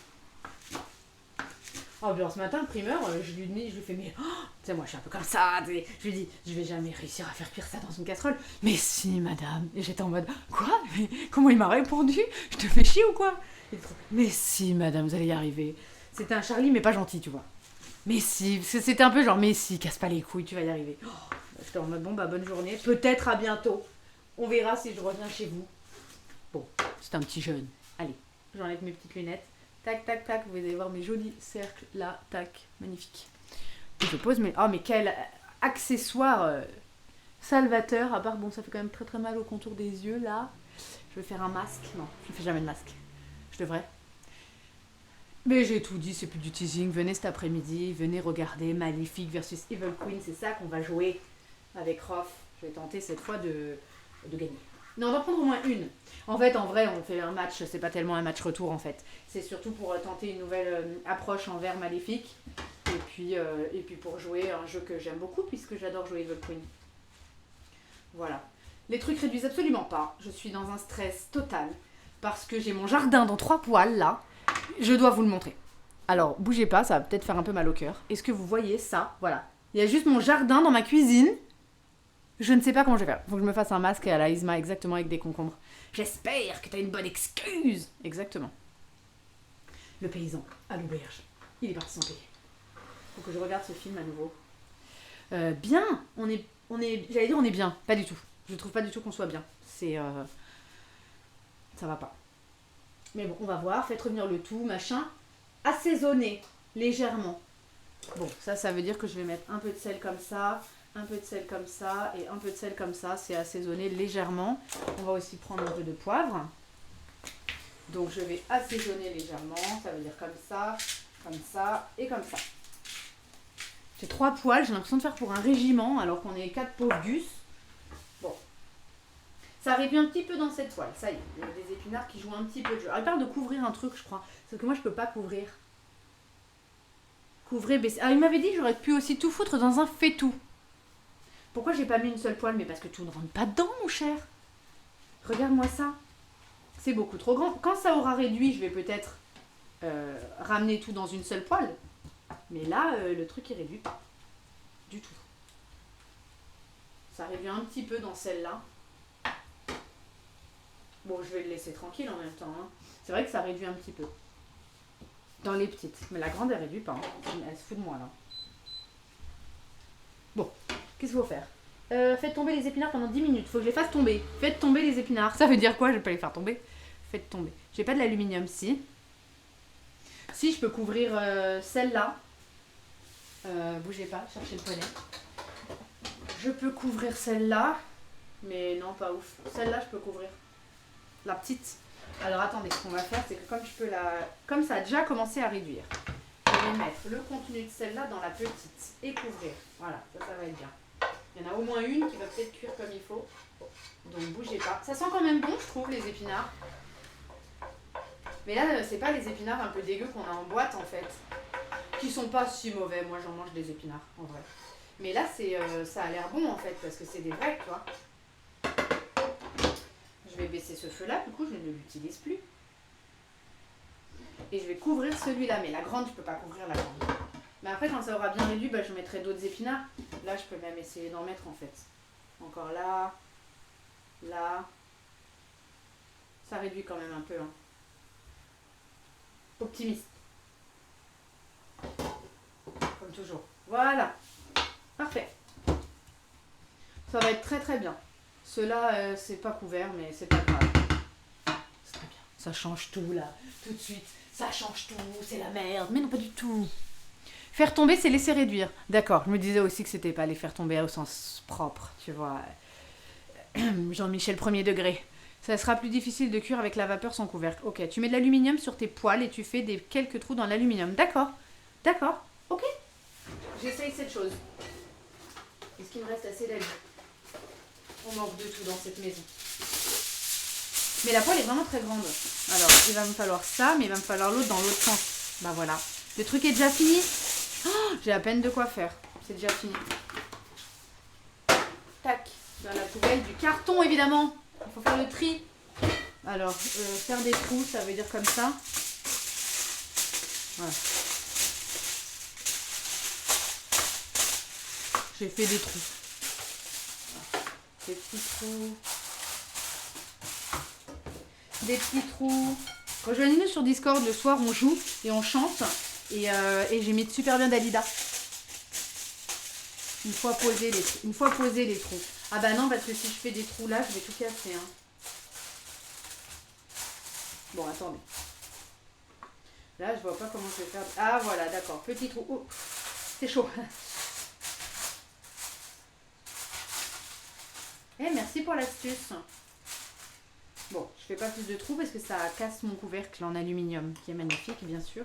Oh, bien ce matin, le primeur, je lui fais, mais, oh, tu sais, moi, je suis un peu comme ça, je lui dis, je vais jamais réussir à faire cuire ça dans une casserole. Mais si, madame. Et j'étais en mode, quoi? Mais comment il m'a répondu? Je te fais chier ou quoi? Mais si, madame, vous allez y arriver. C'était un Charlie, mais pas gentil, tu vois. Mais si, c'était un peu genre, mais si, casse pas les couilles, tu vas y arriver. Oh, j'étais en mode, bon, bah, bonne journée, peut-être à bientôt. On verra si je reviens chez vous. Bon, c'est un petit jeune. Allez, j'enlève mes petites lunettes. Tac, tac, tac, vous allez voir mes jolis cercles là, tac, magnifique. Et je pose mes... Oh, mais quel accessoire salvateur, à part, bon, ça fait quand même très très mal au contour des yeux, là. Je vais faire un masque. Non, je ne fais jamais de masque. Je devrais. Mais j'ai tout dit, c'est plus du teasing. Venez cet après-midi, venez regarder Maléfique versus Evil Queen, c'est ça qu'on va jouer avec Rof. Je vais tenter cette fois de gagner. Non, on va prendre au moins une. En fait, en vrai, on fait un match, c'est pas tellement un match retour en fait. C'est surtout pour tenter une nouvelle approche envers Maléfique. Et puis pour jouer un jeu que j'aime beaucoup puisque j'adore jouer Evil Queen. Voilà. Les trucs réduisent absolument pas. Je suis dans un stress total parce que j'ai mon jardin dans 3 poils là. Je dois vous le montrer. Alors, bougez pas, ça va peut-être faire un peu mal au cœur. Est-ce que vous voyez ça? Voilà. Il y a juste mon jardin dans ma cuisine. Je ne sais pas comment je vais faire. Faut que je me fasse un masque à la Isma exactement avec des concombres. J'espère que t'as une bonne excuse. Exactement. Le paysan à l'auberge. Il est parti sans payer. Faut que je regarde ce film à nouveau. Bien, on j'allais dire on est bien, pas du tout. Je trouve pas du tout qu'on soit bien. Ça va pas. Mais bon, on va voir, faites revenir le tout, machin. Assaisonner légèrement. Bon, ça veut dire que je vais mettre un peu de sel comme ça, un peu de sel comme ça et un peu de sel comme ça. C'est assaisonner légèrement. On va aussi prendre un peu de poivre. Donc je vais assaisonner légèrement. Ça veut dire comme ça et comme ça. J'ai 3 poêles, j'ai l'impression de faire pour un régiment alors qu'on est 4 pauvres gus. Bon. Ça réduit un petit peu dans cette poêle. Ça y est, il y a des épinards qui jouent un petit peu de jeu. Alors, il parle de couvrir un truc, je crois. Parce que moi, je peux pas couvrir. Couvrez, baissez. Ah, il m'avait dit que j'aurais pu aussi tout foutre dans un faitout. Pourquoi j'ai pas mis une seule poêle? Mais parce que tout ne rentre pas dedans, mon cher. Regarde-moi ça. C'est beaucoup trop grand. Quand ça aura réduit, je vais peut-être ramener tout dans une seule poêle. Mais là, le truc, il réduit pas. Du tout. Ça réduit un petit peu dans celle-là. Bon, je vais le laisser tranquille en même temps. Hein. C'est vrai que ça réduit un petit peu. Dans les petites. Mais la grande, elle réduit pas. Hein. Elle se fout de moi, là. Bon, qu'est-ce qu'il faut faire? Faites tomber les épinards pendant 10 minutes. Faut que je les fasse tomber. Faites tomber les épinards. Ça veut dire quoi? Je vais pas les faire tomber. Faites tomber. J'ai pas de l'aluminium, si. Si, je peux couvrir celle-là. Bougez pas, cherchez le poignet. Je peux couvrir celle-là. Mais non, pas ouf. Celle-là, je peux couvrir. La petite. Alors attendez, ce qu'on va faire, c'est que comme ça a déjà commencé à réduire, je vais mettre le contenu de celle-là dans la petite et couvrir. Voilà, ça va être bien. Il y en a au moins une qui va peut-être cuire comme il faut. Donc bougez pas. Ça sent quand même bon, je trouve, les épinards. Mais là, c'est pas les épinards un peu dégueux qu'on a en boîte, en fait. Qui sont pas si mauvais. Moi, j'en mange des épinards, en vrai. Mais là, ça a l'air bon, en fait, parce que c'est des vrais, tu vois. Je vais baisser ce feu-là, du coup, je ne l'utilise plus. Et je vais couvrir celui-là. Mais la grande, je peux pas couvrir la grande. Mais après, quand ça aura bien réduit, bah, je mettrai d'autres épinards. Là, je peux même essayer d'en mettre, en fait. Encore là. Là. Ça réduit quand même un peu. Hein. Optimiste. Comme toujours. Voilà. Parfait. Ça va être très très bien. Ceux-là, c'est pas couvert, mais c'est pas grave. C'est très bien. Ça change tout, là. Tout de suite. Ça change tout. C'est la merde. Mais non, pas du tout. Faire tomber, c'est laisser réduire. D'accord. Je me disais aussi que c'était pas les faire tomber au sens propre. Tu vois. Jean-Michel premier degré. Ça sera plus difficile de cuire avec la vapeur sans couvercle. Ok. Tu mets de l'aluminium sur tes poêles et tu fais quelques trous dans l'aluminium. D'accord. D'accord. Ok. J'essaye cette chose. Est-ce qu'il me reste assez d'alu? On manque de tout dans cette maison. Mais la poêle est vraiment très grande. Alors, il va me falloir ça, mais il va me falloir l'autre dans l'autre sens. Bah voilà. Le truc est déjà fini. Oh, j'ai à peine de quoi faire. C'est déjà fini. Tac. Dans la poubelle du carton, évidemment. Il faut faire le tri. Alors, faire des trous, ça veut dire comme ça. Voilà. J'ai fait des trous. Des petits trous. Des petits trous. Rejoignez-nous sur Discord, le soir on joue et on chante. Et j'ai mis super bien Dalida. Une fois posé les trous. Ah bah non, parce que si je fais des trous là, je vais tout casser. Hein. Bon, attendez. Là, je vois pas comment je vais faire. Ah voilà, d'accord. Petit trou. Oh, c'est chaud. Eh, merci pour l'astuce. Bon, je fais pas plus de trous parce que ça casse mon couvercle en aluminium, qui est magnifique, bien sûr.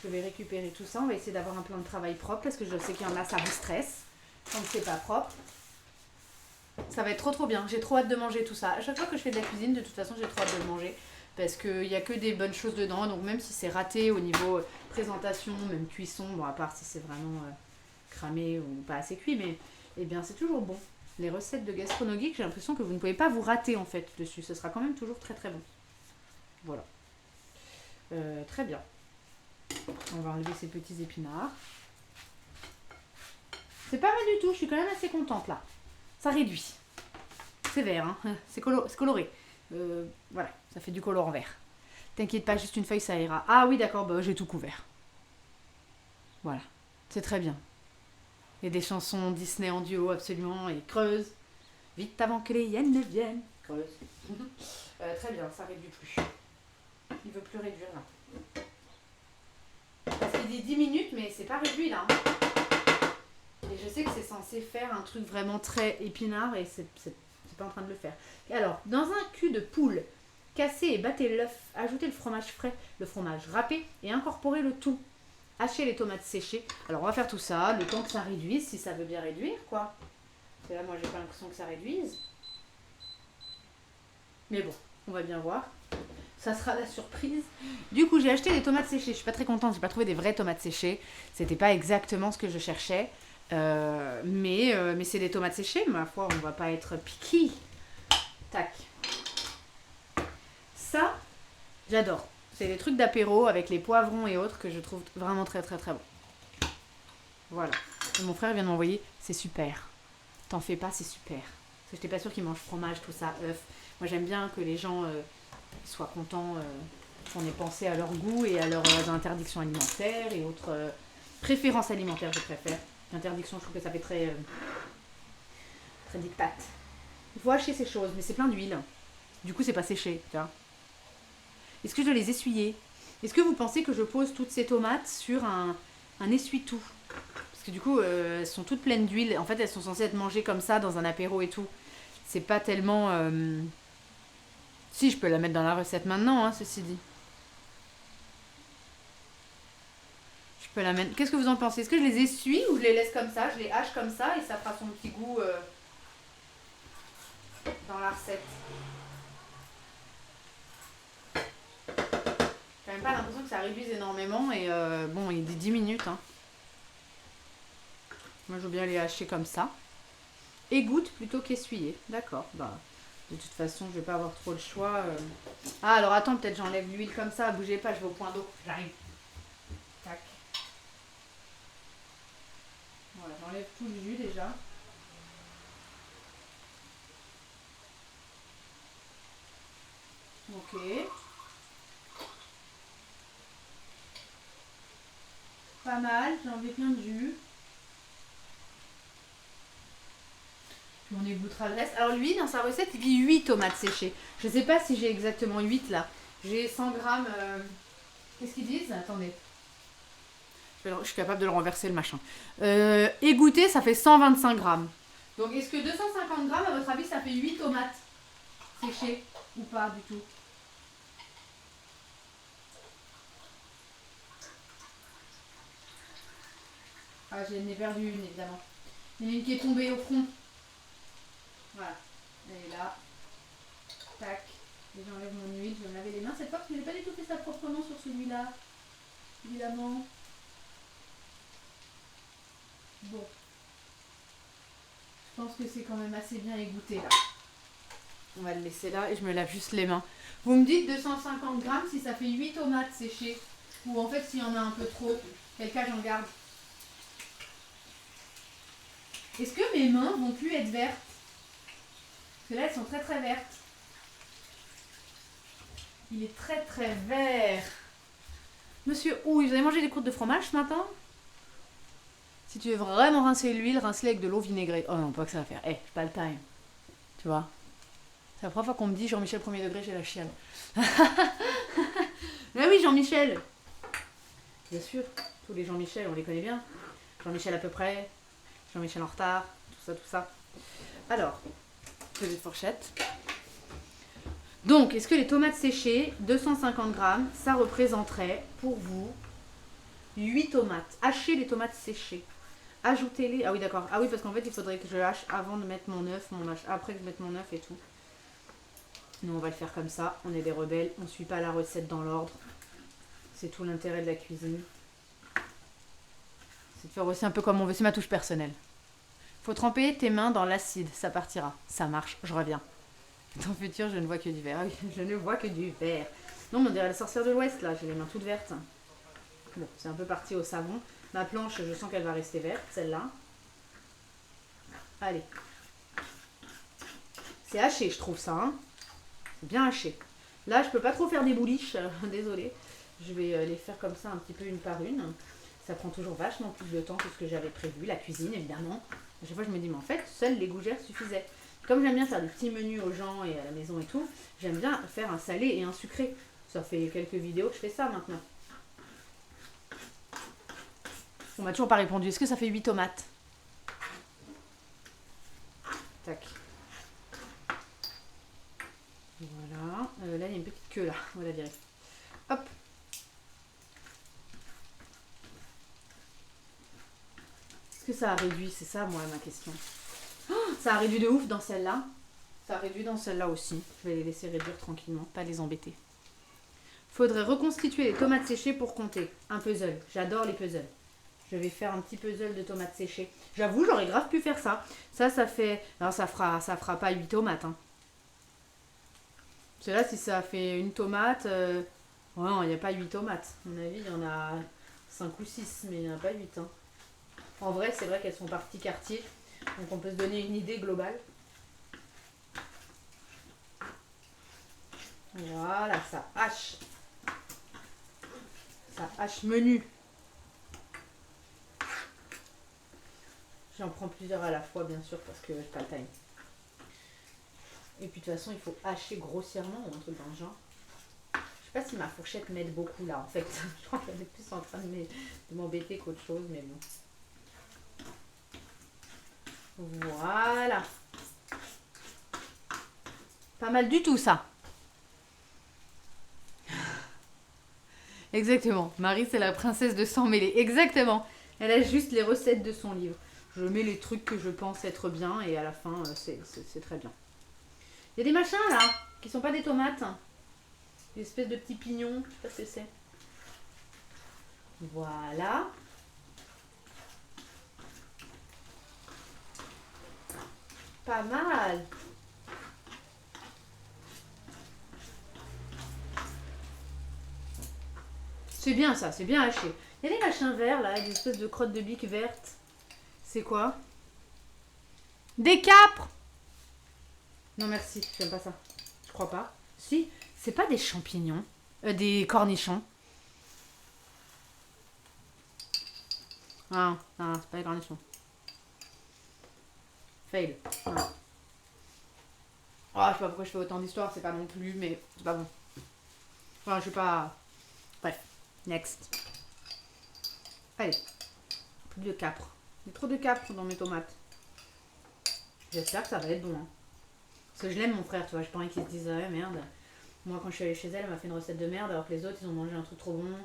Je vais récupérer tout ça. On va essayer d'avoir un plan de travail propre parce que je sais qu'il y en a, ça vous stresse. Quand c'est pas propre. Ça va être trop trop bien. J'ai trop hâte de manger tout ça. À chaque fois que je fais de la cuisine, de toute façon, j'ai trop hâte de le manger. Parce qu'il n'y a que des bonnes choses dedans. Donc même si c'est raté au niveau présentation, même cuisson, bon à part si c'est vraiment cramé ou pas assez cuit, mais eh bien c'est toujours bon. Les recettes de Gastronogeek, j'ai l'impression que vous ne pouvez pas vous rater en fait dessus. Ce sera quand même toujours très très bon. Voilà. Très bien. On va enlever ces petits épinards. C'est pas mal du tout, je suis quand même assez contente là. Ça réduit. C'est vert, hein. C'est coloré. Voilà, ça fait du colorant vert. T'inquiète pas, juste une feuille, ça ira. Ah oui, d'accord, bah, j'ai tout couvert. Voilà, c'est très bien. Et des chansons Disney en duo absolument. Et creuse. Vite avant que les hyènes ne viennent. Creuse. Très bien, ça réduit plus. Il veut plus réduire là. Parce qu'il dit 10 minutes, mais c'est pas réduit là. Et je sais que c'est censé faire un truc vraiment très épinard et c'est pas en train de le faire. Et alors, dans un cul de poule, cassez et battez l'œuf, ajoutez le fromage frais, le fromage râpé et incorporez le tout. Hachez les tomates séchées. Alors on va faire tout ça, le temps que ça réduise, si ça veut bien réduire quoi. Parce que là moi j'ai pas l'impression que ça réduise. Mais bon, on va bien voir. Ça sera la surprise. Du coup j'ai acheté des tomates séchées. Je suis pas très contente, j'ai pas trouvé des vraies tomates séchées. C'était pas exactement ce que je cherchais. Mais c'est des tomates séchées, ma foi, on va pas être picky. Tac. Ça, j'adore. C'est des trucs d'apéro avec les poivrons et autres que je trouve vraiment très très très bon. Voilà. Et mon frère vient de m'envoyer, c'est super. T'en fais pas, c'est super. Parce que j'étais pas sûre qu'il mange fromage, tout ça, œuf. Moi j'aime bien que les gens soient contents qu'on ait pensé à leur goût et à leurs interdictions alimentaires et autres préférences alimentaires, je préfère. Interdiction, je trouve que ça fait très dictate. Il faut hacher ces choses, mais c'est plein d'huile. Du coup, c'est pas séché, tu vois. Est-ce que je dois les essuyer? Est-ce que vous pensez que je pose toutes ces tomates sur un essuie-tout? Parce que du coup, elles sont toutes pleines d'huile. En fait, elles sont censées être mangées comme ça dans un apéro et tout. C'est pas tellement... Si, je peux la mettre dans la recette maintenant, hein, ceci dit. Je peux la mettre... Qu'est-ce que vous en pensez? Est-ce que je les essuie ou je les laisse comme ça? Je les hache comme ça et ça fera son petit goût dans la recette. J'ai même pas l'impression que ça réduise énormément et bon, il dit 10 minutes. Hein. Moi, je veux bien les hacher comme ça. Égoutte plutôt qu'essuyer. D'accord. Bah, de toute façon, je vais pas avoir trop le choix. Ah, alors attends, peut-être j'enlève l'huile comme ça. Bougez pas, je vais au point d'eau. J'arrive. Tac. Voilà, j'enlève tout le jus déjà. Ok. Pas mal, j'ai enlevé plein de jus. Puis on égouttera le reste. Alors lui, dans sa recette, il dit 8 tomates séchées. Je sais pas si j'ai exactement 8 là. J'ai 100 grammes... Qu'est-ce qu'ils disent? Attendez. Je suis capable de le renverser le machin. Égoutter, ça fait 125 grammes. Donc est-ce que 250 grammes, à votre avis, ça fait 8 tomates séchées ou pas du tout? Ah, j'en ai perdu une, évidemment. Il y en a une qui est tombée au front. Voilà. Elle est là. Tac. Et j'enlève mon huile. Je vais me laver les mains cette fois parce que j'ai pas du tout fait ça proprement sur celui-là. Évidemment. Bon. Je pense que c'est quand même assez bien égoutté là. On va le laisser là et je me lave juste les mains. Vous me dites 250 grammes si ça fait 8 tomates séchées. Ou en fait s'il y en a un peu trop. Quel cas j'en garde. Est-ce que mes mains vont plus être vertes? Parce que là, elles sont très très vertes. Il est très très vert. Monsieur, vous avez mangé des croûtes de fromage ce matin? Si tu veux vraiment rincer l'huile, rince-la avec de l'eau vinaigrée. Oh non, pas que ça va faire. Eh, pas le time. Tu vois? C'est la première fois qu'on me dit Jean-Michel 1er degré, j'ai la chienne. Mais oui, Jean-Michel. Bien sûr, tous les Jean-Michel, on les connaît bien. Jean-Michel à peu près. Jean-Michel en retard, tout ça. Alors, petite fourchette. Donc, est-ce que les tomates séchées, 250 grammes, ça représenterait pour vous 8 tomates? Hachez les tomates séchées. Ajoutez-les. Ah oui, d'accord. Ah oui, parce qu'en fait, il faudrait que je hache avant de mettre mon œuf, après que je mette mon œuf et tout. Nous, on va le faire comme ça. On est des rebelles. On ne suit pas la recette dans l'ordre. C'est tout l'intérêt de la cuisine. C'est de faire aussi un peu comme on veut. C'est ma touche personnelle. Faut tremper tes mains dans l'acide, ça partira. Ça marche, je reviens. Dans le futur, je ne vois que du vert. Oui, je ne vois que du vert. Non, mais on dirait la sorcière de l'Ouest, là. J'ai les mains toutes vertes. Bon, c'est un peu parti au savon. Ma planche, je sens qu'elle va rester verte, celle-là. Allez. C'est haché, je trouve ça. Hein. C'est bien haché. Là, je peux pas trop faire des bouliches. Désolée. Je vais les faire comme ça, un petit peu une par une. Ça prend toujours vachement plus de temps que ce que j'avais prévu. La cuisine, évidemment. À chaque fois, je me dis, mais en fait, seules les gougères suffisaient. Comme j'aime bien faire des petits menus aux gens et à la maison et tout, j'aime bien faire un salé et un sucré. Ça fait quelques vidéos que je fais ça maintenant. On m'a toujours pas répondu. Est-ce que ça fait 8 tomates? Tac. Voilà. Là, il y a une petite queue là. On va la virer. Hop. Est-ce que ça a réduit? C'est ça, moi, ma question. Oh, ça a réduit de ouf dans celle-là. Ça a réduit dans celle-là aussi. Je vais les laisser réduire tranquillement, pas les embêter. Faudrait reconstituer les tomates séchées pour compter. Un puzzle. J'adore les puzzles. Je vais faire un petit puzzle de tomates séchées. J'avoue, j'aurais grave pu faire ça. Ça fait... Alors, ça fera pas 8 tomates. Hein. Parce que là, si ça fait une tomate... Ouais, non, il n'y a pas 8 tomates. À mon avis, il y en a 5 ou 6, mais il n'y en a pas 8. Hein. En vrai, c'est vrai qu'elles sont par petits quartiers. Donc, on peut se donner une idée globale. Voilà, ça hache. Ça hache menu. J'en prends plusieurs à la fois, bien sûr, parce que j'ai pas le time. Et puis, de toute façon, il faut hacher grossièrement ou un truc dans le genre. Je sais pas si ma fourchette m'aide beaucoup, là, en fait. Je crois qu'elle est plus en train de m'embêter qu'autre chose, mais bon. Voilà. Pas mal du tout, ça. Exactement. Marie, c'est la princesse de sang mêlé. Exactement. Elle a juste les recettes de son livre. Je mets les trucs que je pense être bien et à la fin, c'est très bien. Il y a des machins là, qui sont pas des tomates. Des espèces de petits pignons. Je sais pas ce que c'est. Voilà. Pas mal. C'est bien ça, c'est bien haché. Il y a des machins verts là, des espèces de crottes de bique vertes. C'est quoi? Des capres! Non merci, j'aime pas ça. Je crois pas. Si, c'est pas des champignons. Des cornichons. Ah, non, c'est pas des cornichons. Fail. Voilà. Oh, je sais pas pourquoi je fais autant d'histoires, c'est pas non plus, mais c'est pas bon. Enfin, je suis pas... Bref, next. Allez, plus de capres. Il y a trop de capres dans mes tomates. J'espère que ça va être bon. Hein. Parce que je l'aime mon frère, tu vois, j'ai pas envie qu'il se dise ouais merde. Moi quand je suis allée chez elle, elle m'a fait une recette de merde alors que les autres ils ont mangé un truc trop bon.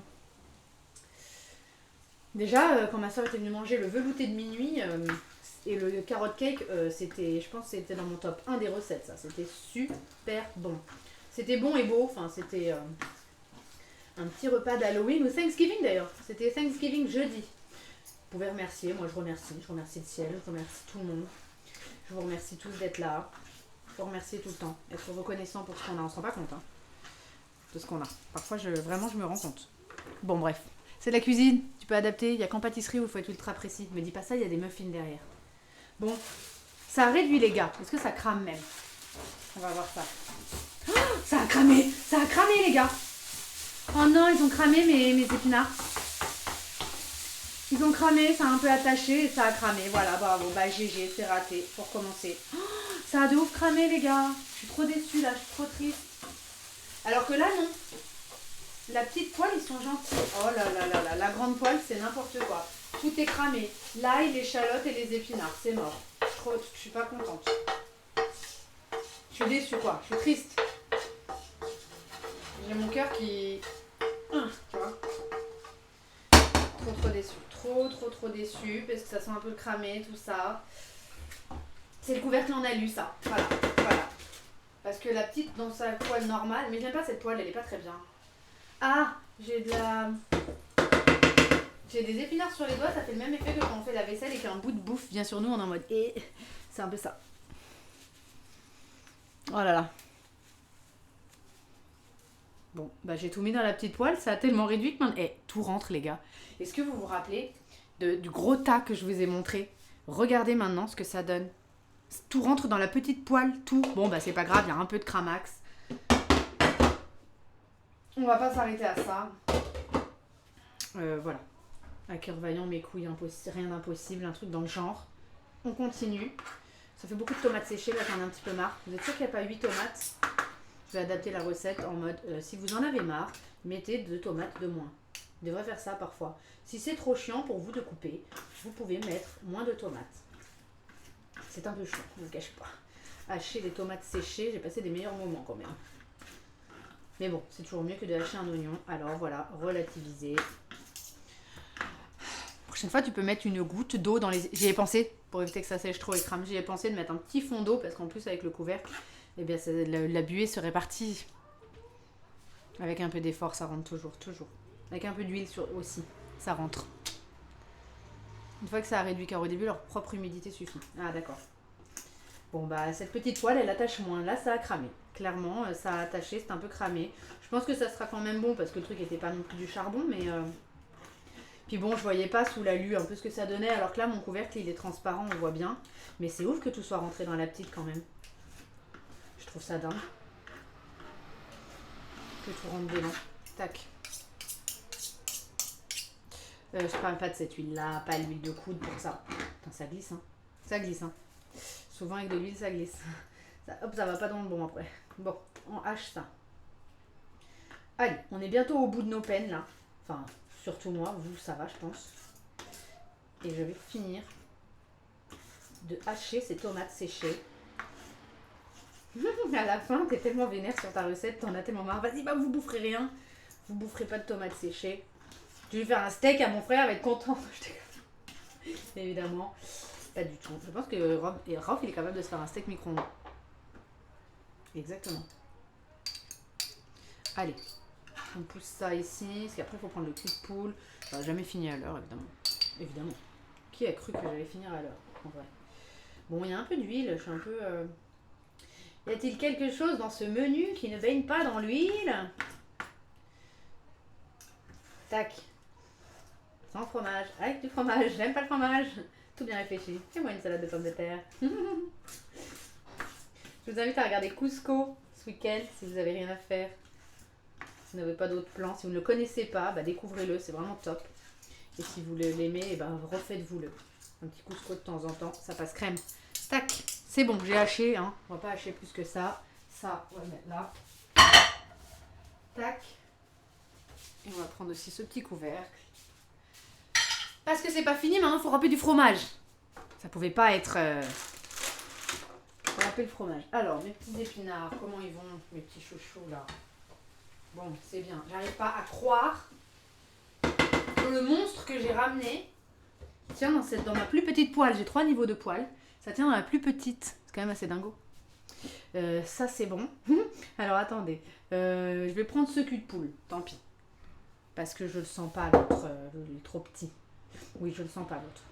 Déjà, quand ma soeur était venue manger le velouté de minuit et le carrot cake, c'était, je pense que c'était dans mon top 1 des recettes ça. C'était super bon. C'était bon et beau, enfin c'était un petit repas d'Halloween ou Thanksgiving d'ailleurs. C'était Thanksgiving jeudi. Vous pouvez remercier, moi je remercie le ciel, je remercie tout le monde. Je vous remercie tous d'être là. Il faut remercier tout le temps. Être reconnaissant pour ce qu'on a. On se rend pas compte hein, de ce qu'on a. Parfois, vraiment, je me rends compte. Bon, bref. C'est de la cuisine. Tu peux adapter. Il n'y a qu'en pâtisserie où il faut être ultra précis. Me dis pas ça, il y a des muffins derrière. Bon. Ça a réduit, les gars. Est-ce que ça crame même? On va voir ça. Oh, ça a cramé. Ça a cramé, les gars. Oh non, ils ont cramé mes épinards. Ils ont cramé, ça a un peu attaché et ça a cramé. Voilà, bravo. Bah, GG, c'est raté. Faut recommencer. Oh, ça a de ouf cramé, les gars. Je suis trop déçue, là. Je suis trop triste. Alors que là, non. La petite poêle, ils sont gentils. Oh là là là là. La grande poêle, c'est n'importe quoi. Tout est cramé. L'ail, l'échalote et les épinards. C'est mort. Je suis pas contente. Je suis déçue, quoi. Je suis triste. J'ai mon cœur qui... Tu vois. Trop déçue. Trop déçue parce que ça sent un peu cramé, tout ça. C'est le couvercle en alu, ça. Voilà. Parce que la petite dans sa poêle normale, mais j'aime pas cette poêle, elle est pas très bien. Ah, j'ai des épinards sur les doigts, ça fait le même effet que quand on fait la vaisselle et qu'un bout de bouffe vient sur nous, on est en mode c'est un peu ça. Oh là là. Bon, bah j'ai tout mis dans la petite poêle, ça a tellement réduit que maintenant... tout rentre les gars. Est-ce que vous vous rappelez du gros tas que je vous ai montré? Regardez maintenant ce que ça donne. Tout rentre dans la petite poêle, tout. Bon bah c'est pas grave, il y a un peu de cramax. On va pas s'arrêter à ça. Voilà. À cœur vaillant, mes couilles, rien d'impossible, un truc dans le genre. On continue. Ça fait beaucoup de tomates séchées, là j'en ai un petit peu marre. Vous êtes sûr qu'il n'y a pas 8 tomates? Je vais adapter la recette en mode, si vous en avez marre, mettez 2 tomates de moins. Vous devrez faire ça parfois. Si c'est trop chiant pour vous de couper, vous pouvez mettre moins de tomates. C'est un peu chiant, je ne vous cache pas. Hacher des tomates séchées, j'ai passé des meilleurs moments quand même. Mais bon, c'est toujours mieux que de hacher un oignon. Alors voilà, relativiser. Prochaine fois, tu peux mettre une goutte d'eau dans les... J'y ai pensé, pour éviter que ça sèche trop et crame. J'y ai pensé de mettre un petit fond d'eau, parce qu'en plus, avec le couvercle, eh bien, la buée se répartit. Avec un peu d'effort, ça rentre toujours. Avec un peu d'huile aussi, ça rentre. Une fois que ça a réduit, car au début, leur propre humidité suffit. Ah, d'accord. Bon, bah, cette petite poêle, elle attache moins. Là, ça a cramé. Clairement, ça a attaché, c'est un peu cramé. Je pense que ça sera quand même bon, parce que le truc n'était pas non plus du charbon, mais... Puis bon, je voyais pas sous l'alu un peu ce que ça donnait, alors que là, mon couvercle, il est transparent, on voit bien. Mais c'est ouf que tout soit rentré dans la petite quand même. Je trouve ça dingue. Que tout rentre dedans. Tac. Je parle pas de cette huile-là, pas l'huile de coude pour ça. Putain, ça glisse, hein. Ça glisse, hein. Souvent avec de l'huile, ça glisse. Ça, hop, ça va pas dans le bon après. Bon, on hache ça. Allez, on est bientôt au bout de nos peines, là. Enfin... Surtout moi, vous, ça va, je pense. Et je vais finir de hacher ces tomates séchées. À la fin, t'es tellement vénère sur ta recette, t'en as tellement marre. Vas-y, bah vous boufferez rien. Vous boufferez pas de tomates séchées. Je vais faire un steak à mon frère, il va être content. Évidemment, pas du tout. Je pense que Rob, il est capable de se faire un steak micro-ondes. Exactement. Allez. On pousse ça ici, parce qu'après il faut prendre le cul de poule. Ça va jamais finir à l'heure, évidemment. Évidemment. Qui a cru que j'allais finir à l'heure, en vrai? Bon, il y a un peu d'huile, je suis un peu... Y a-t-il quelque chose dans ce menu qui ne baigne pas dans l'huile? Tac. Sans fromage, avec du fromage. J'aime pas le fromage. Tout bien réfléchi. Fais-moi une salade de pommes de terre. Je vous invite à regarder Cusco ce week-end, si vous n'avez rien à faire. Si vous n'avez pas d'autres plans, si vous ne le connaissez pas, bah découvrez-le, c'est vraiment top. Et si vous l'aimez, bah refaites-vous-le. Un petit couscous de temps en temps, ça passe crème. Tac, c'est bon, j'ai haché, hein. On va pas hacher plus que ça. Ça, on va le mettre là. Tac. Et on va prendre aussi ce petit couvercle. Parce que c'est pas fini, maintenant il faut râper du fromage. Ça pouvait pas être... Faut râper le fromage. Alors, mes petits épinards, comment ils vont, mes petits chouchous là? Bon, c'est bien. J'arrive pas à croire que le monstre que j'ai ramené tient dans ma plus petite poêle. J'ai 3 niveaux de poêle. Ça tient dans la plus petite. C'est quand même assez dingo. Ça, c'est bon. Alors, attendez. Je vais prendre ce cul de poule. Tant pis. Parce que je le sens pas, l'autre. Il est trop petit. Oui, je le sens pas, l'autre.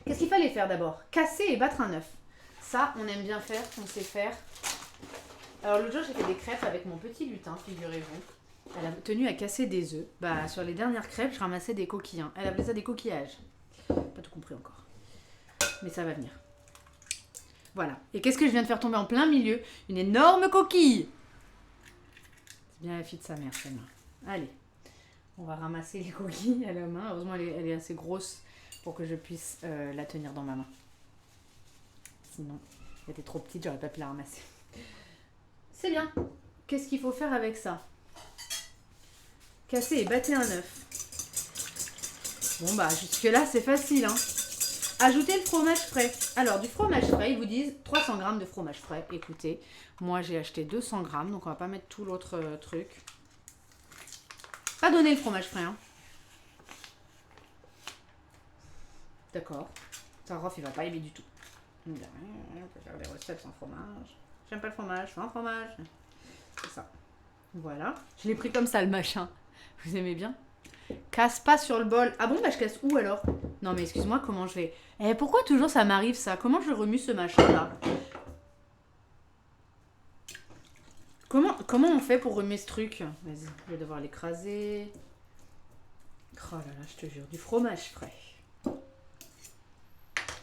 Qu'est-ce qu'il fallait faire d'abord? Casser et battre un œuf. Ça, on aime bien faire. On sait faire. Alors l'autre jour j'ai fait des crêpes avec mon petit lutin, figurez-vous. Elle a tenu à casser des œufs. Bah sur les dernières crêpes je ramassais des coquilles. Hein. Elle appelait ça des coquillages. Pas tout compris encore. Mais ça va venir. Voilà. Et qu'est-ce que je viens de faire tomber en plein milieu? Une énorme coquille. C'est bien la fille de sa mère celle-là. Allez. On va ramasser les coquilles à la main. Heureusement elle est assez grosse pour que je puisse la tenir dans ma main. Sinon, elle était trop petite, j'aurais pas pu la ramasser. C'est bien. Qu'est-ce qu'il faut faire avec ça? Casser et battre un œuf. Bon bah jusque là c'est facile hein. Ajoutez le fromage frais. Alors du fromage frais, ils vous disent 300 g de fromage frais. Écoutez, moi j'ai acheté 200 g, donc on va pas mettre tout l'autre truc. Pas donner le fromage frais hein. D'accord. Ça Rof il va pas aimer du tout. On peut faire des recettes sans fromage. J'aime pas le fromage, sans fromage. C'est ça. Voilà. Je l'ai pris comme ça le machin. Vous aimez bien? Casse pas sur le bol. Ah bon, bah je casse où alors? Non mais excuse-moi, comment je vais... pourquoi toujours ça m'arrive ça? Comment je remue ce machin là? Comment on fait pour remuer ce truc? Vas-y, je vais devoir l'écraser. Oh là là, je te jure, du fromage frais.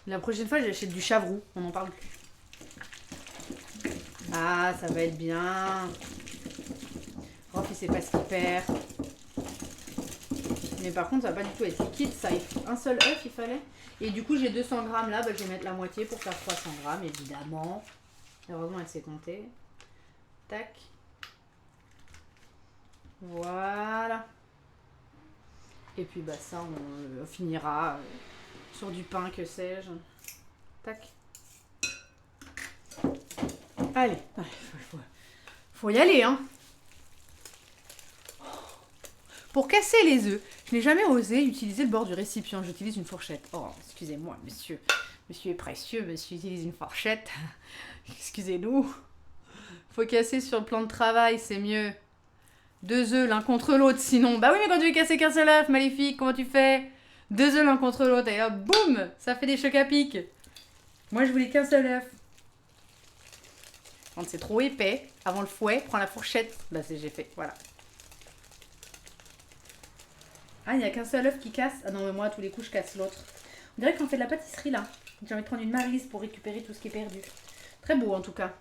La prochaine fois, j'achète du chavroux. On n'en parle plus. Ah, ça va être bien. Rof, il sait pas ce qu'il perd. Mais par contre, ça va pas du tout être liquide. Ça, un seul œuf, il fallait. Et du coup, j'ai 200 grammes là. Bah, je vais mettre la moitié pour faire 300 grammes, évidemment. Heureusement, elle s'est comptée. Tac. Voilà. Et puis, bah, ça, on finira sur du pain, que sais-je. Tac. Allez. Faut y aller, hein. Pour casser les œufs, je n'ai jamais osé utiliser le bord du récipient. J'utilise une fourchette. Oh, excusez-moi, monsieur. Monsieur est précieux, monsieur utilise une fourchette. Excusez-nous. Faut casser sur le plan de travail, c'est mieux. 2 œufs l'un contre l'autre, sinon. Bah oui, mais quand tu veux casser qu'un seul œuf, maléfique, comment tu fais? 2 œufs l'un contre l'autre, et là, boum, ça fait des chocs à pic. Moi, je voulais qu'un seul œuf. Quand c'est trop épais, avant le fouet, prends la fourchette. Bah, j'ai fait, voilà. Ah, il n'y a qu'un seul œuf qui casse. Ah non, mais moi, à tous les coups, je casse l'autre. On dirait qu'on fait de la pâtisserie, là. J'ai envie de prendre une maryse pour récupérer tout ce qui est perdu. Très beau, en tout cas.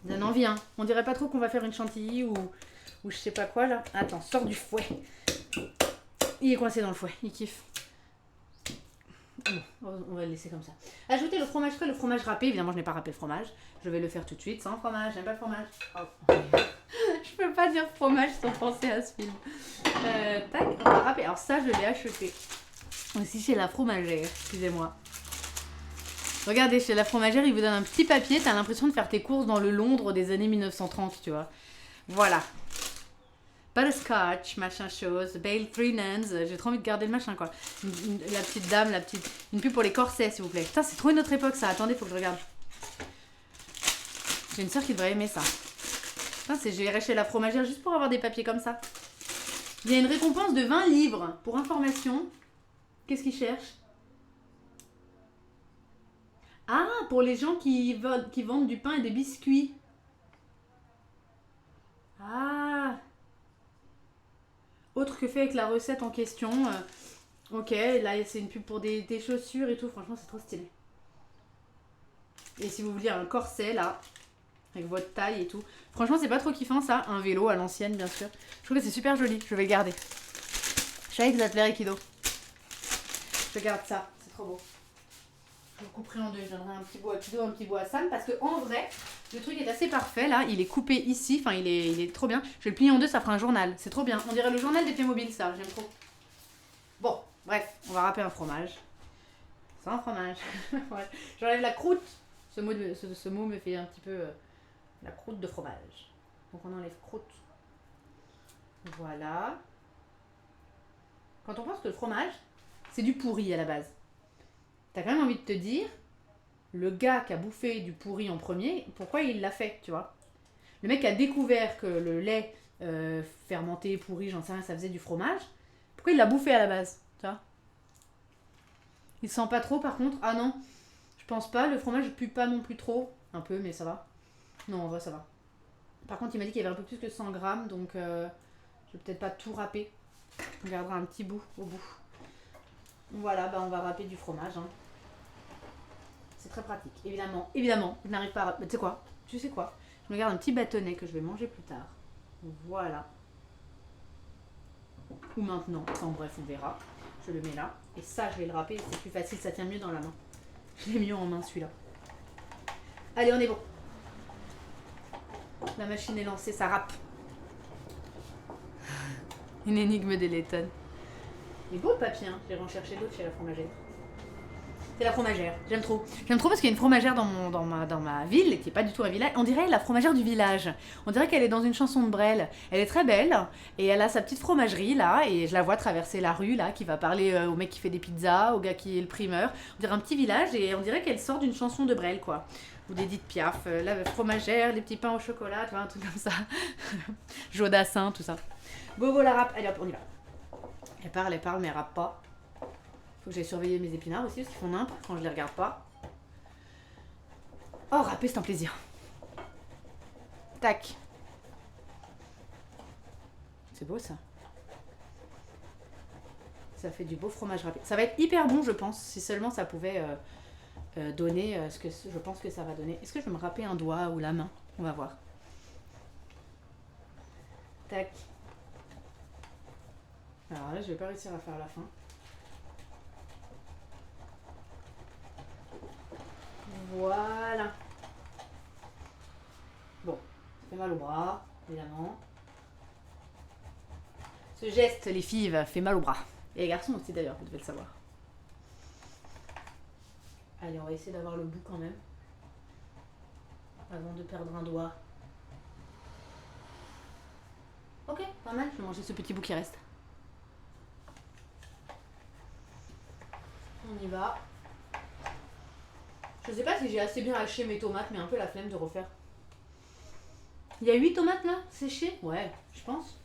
Donne envie, hein. On dirait pas trop qu'on va faire une chantilly ou je sais pas quoi, là. Attends, sors du fouet. Il est coincé dans le fouet, il kiffe. Bon, on va le laisser comme ça. Ajoutez le fromage frais, le fromage râpé. Évidemment, je n'ai pas râpé le fromage. Je vais le faire tout de suite sans fromage. J'aime pas le fromage. Oh. Je peux pas dire fromage sans penser à ce film. Tac, on va râper. Alors ça, je l'ai acheté aussi chez la fromagère. Excusez-moi. Regardez, chez la fromagère, ils vous donnent un petit papier. T'as l'impression de faire tes courses dans le Londres des années 1930, tu vois. Voilà. Butterscotch, machin chose. Bale 3 Nuns. J'ai trop envie de garder le machin, quoi. La petite dame, la petite... Une pub pour les corsets, s'il vous plaît. Putain, c'est trop une autre époque, ça. Attendez, faut que je regarde. J'ai une soeur qui devrait aimer ça. Putain, j'irai chez la fromagère juste pour avoir des papiers comme ça. Il y a une récompense de 20 livres. Pour information. Qu'est-ce qu'ils cherchent? Ah, pour les gens qui vendent du pain et des biscuits. Ah. Autre que fait avec la recette en question. Ok, là c'est une pub pour des chaussures et tout. Franchement, c'est trop stylé. Et si vous voulez un corset là, avec votre taille et tout. Franchement, c'est pas trop kiffant ça. Un vélo à l'ancienne, bien sûr. Je trouve que c'est super joli. Je vais le garder. Je savais que ça te plairait, Kido. Je garde ça. C'est trop beau. Je le couperai en deux. Je donnerai un petit bout à Kido, un petit bout à Sam. Parce que en vrai, le truc est assez parfait là. Il est coupé ici. Enfin, il est trop bien. Je vais le plier en deux. Ça fera un journal. C'est trop bien. On dirait le journal des Playmobil, ça. J'aime trop. Bon, bref. On va râper un fromage. C'est un fromage. Ouais. J'enlève la croûte. Ce mot me fait un petit peu... la croûte de fromage. Donc on enlève croûte. Voilà. Quand on pense que le fromage, c'est du pourri à la base. T'as quand même envie de te dire, le gars qui a bouffé du pourri en premier, pourquoi il l'a fait, tu vois? Le mec a découvert que le lait fermenté, pourri, j'en sais rien, ça faisait du fromage. Pourquoi il l'a bouffé à la base, tu vois? Il sent pas trop par contre. Ah non, je pense pas. Le fromage pue pas non plus trop. Un peu, mais ça va. Non, en vrai, ça va. Par contre, il m'a dit qu'il y avait un peu plus que 100 grammes, donc je vais peut-être pas tout râper. On gardera un petit bout au bout. Voilà, bah on va râper du fromage. Hein. C'est très pratique. Évidemment, je n'arrive pas à... Tu sais quoi? Tu sais quoi? Je me garde un petit bâtonnet que je vais manger plus tard. Voilà. Ou maintenant. Enfin bref, on verra. Je le mets là. Et ça, je vais le râper. C'est plus facile, ça tient mieux dans la main. Je l'ai mieux en main, celui-là. Allez, on est bon. La machine est lancée, ça râpe. Une énigme de Letton. Il est beau le papier, hein. Je vais en chercher d'autres chez la fromagère. C'est la fromagère, j'aime trop. J'aime trop parce qu'il y a une fromagère dans ma ville, qui est pas du tout un village. On dirait la fromagère du village. On dirait qu'elle est dans une chanson de Brel. Elle est très belle, et elle a sa petite fromagerie là, et je la vois traverser la rue là, qui va parler au mec qui fait des pizzas, au gars qui est le primeur. On dirait un petit village, et on dirait qu'elle sort d'une chanson de Brel, quoi. Ou d'Edith Piaf, la fromagère, les petits pains au chocolat, tu vois, un truc comme ça. Jodassin, tout ça. Go, la râpe. Allez hop, on y va. Elle parle, mais elle rappe pas. Faut que j'aille surveiller mes épinards aussi, parce qu'ils font nimp quand je les regarde pas. Oh, râper, c'est un plaisir. Tac. C'est beau, ça. Ça fait du beau fromage râpé. Ça va être hyper bon, je pense, si seulement ça pouvait donner ce que je pense que ça va donner. Est-ce que je vais me râper un doigt ou la main? On va voir. Tac. Alors là, je vais pas réussir à faire la fin. Voilà. Bon, ça fait mal au bras, évidemment. Ce geste, les filles, fait mal au bras. Et les garçons aussi d'ailleurs, vous devez le savoir. Allez, on va essayer d'avoir le bout quand même. Avant de perdre un doigt. Ok, pas mal. Je vais manger ce petit bout qui reste. On y va. Je sais pas si j'ai assez bien haché mes tomates, mais un peu la flemme de refaire. Il y a 8 tomates là, séchées? Ouais, je pense.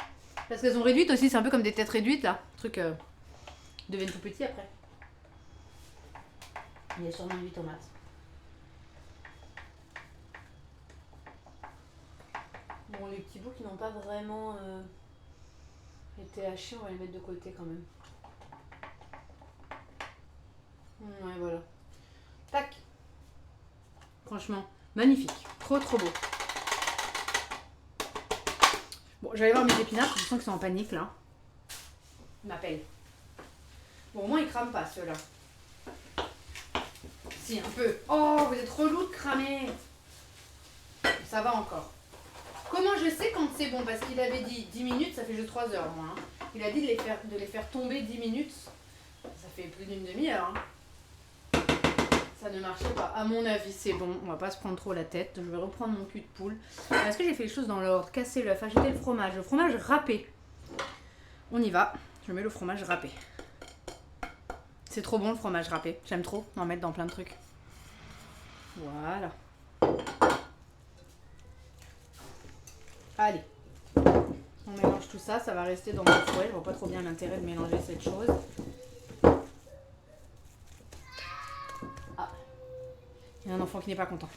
Parce qu'elles sont réduites aussi, c'est un peu comme des têtes réduites là. Le truc deviennent tout petits après. Il y a sûrement 8 tomates. Bon, les petits bouts qui n'ont pas vraiment été hachés, on va les mettre de côté quand même. Ouais, voilà. Tac. Franchement, magnifique. Trop trop beau. Bon, j'allais voir mes épinards, je sens qu'ils sont en panique là. Ils m'appellent. Bon, au moins ils crament pas ceux-là. Si, un peu. Oh, vous êtes relou de cramer. Ça va encore. Comment je sais quand c'est bon? Parce qu'il avait dit 10 minutes, ça fait juste 3 heures moi. Hein. Il a dit de les faire tomber 10 minutes. Ça fait plus d'une demi-heure. Hein. Ça ne marchait pas. À mon avis, c'est bon. On va pas se prendre trop la tête. Je vais reprendre mon cul de poule. Est-ce que j'ai fait les choses dans l'ordre? Casser l'œuf, ajouter le fromage. Le fromage râpé. On y va. Je mets le fromage râpé. C'est trop bon le fromage râpé. J'aime trop en mettre dans plein de trucs. Voilà. Allez. On mélange tout ça. Ça va rester dans mon fouet. Je vois pas trop bien l'intérêt de mélanger cette chose. Il y a un enfant qui n'est pas content.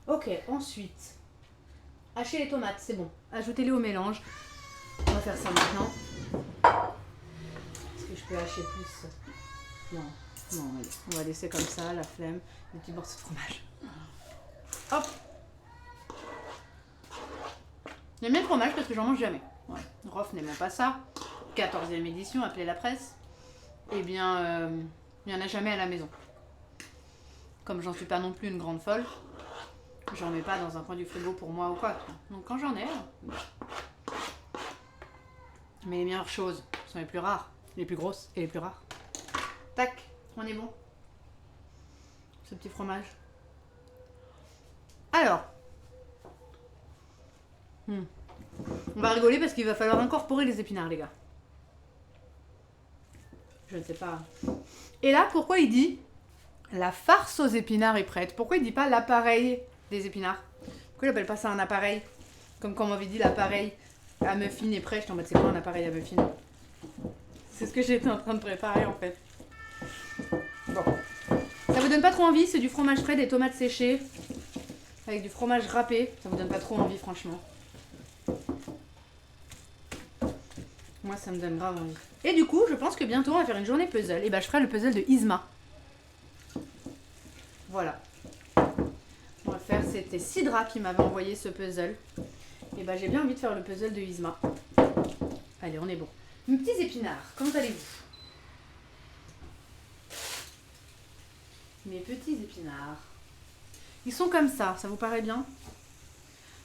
Ok, ensuite, hacher les tomates, c'est bon. Ajoutez-les au mélange. On va faire ça maintenant. Est-ce que je peux hacher plus? Non, non, allez. On va laisser comme ça, la flemme. Des petits morceaux de fromage. Hop. J'aime bien le fromage parce que j'en mange jamais. Ouais. Rof n'aimant pas ça. 14e édition, appelez la presse. Eh bien, il n'y en a jamais à la maison. Comme j'en suis pas non plus une grande folle, j'en mets pas dans un coin du frigo pour moi ou quoi. Donc quand j'en ai, mais les meilleures choses sont les plus rares, les plus grosses et les plus rares. Tac, on est bon. Ce petit fromage. Alors, on va rigoler parce qu'il va falloir incorporer les épinards, les gars. Je ne sais pas. Et là, pourquoi il dit la farce aux épinards est prête? Pourquoi il dit pas l'appareil des épinards? Pourquoi il appelle pas ça un appareil? Comme quand on m'avait dit l'appareil à muffin est prêt, j'étais en mode c'est quoi un appareil à muffin? C'est ce que j'étais en train de préparer en fait. Bon. Ça vous donne pas trop envie? C'est du fromage frais, des tomates séchées, avec du fromage râpé. Ça vous donne pas trop envie franchement? Moi ça me donne grave envie. Et du coup, je pense que bientôt on va faire une journée puzzle. Et bah je ferai le puzzle de Isma. Voilà. On va faire, c'était Sidra qui m'avait envoyé ce puzzle. Et bah j'ai bien envie de faire le puzzle de Isma. Allez, on est bon. Mes petits épinards, comment allez-vous? Mes petits épinards. Ils sont comme ça vous paraît bien?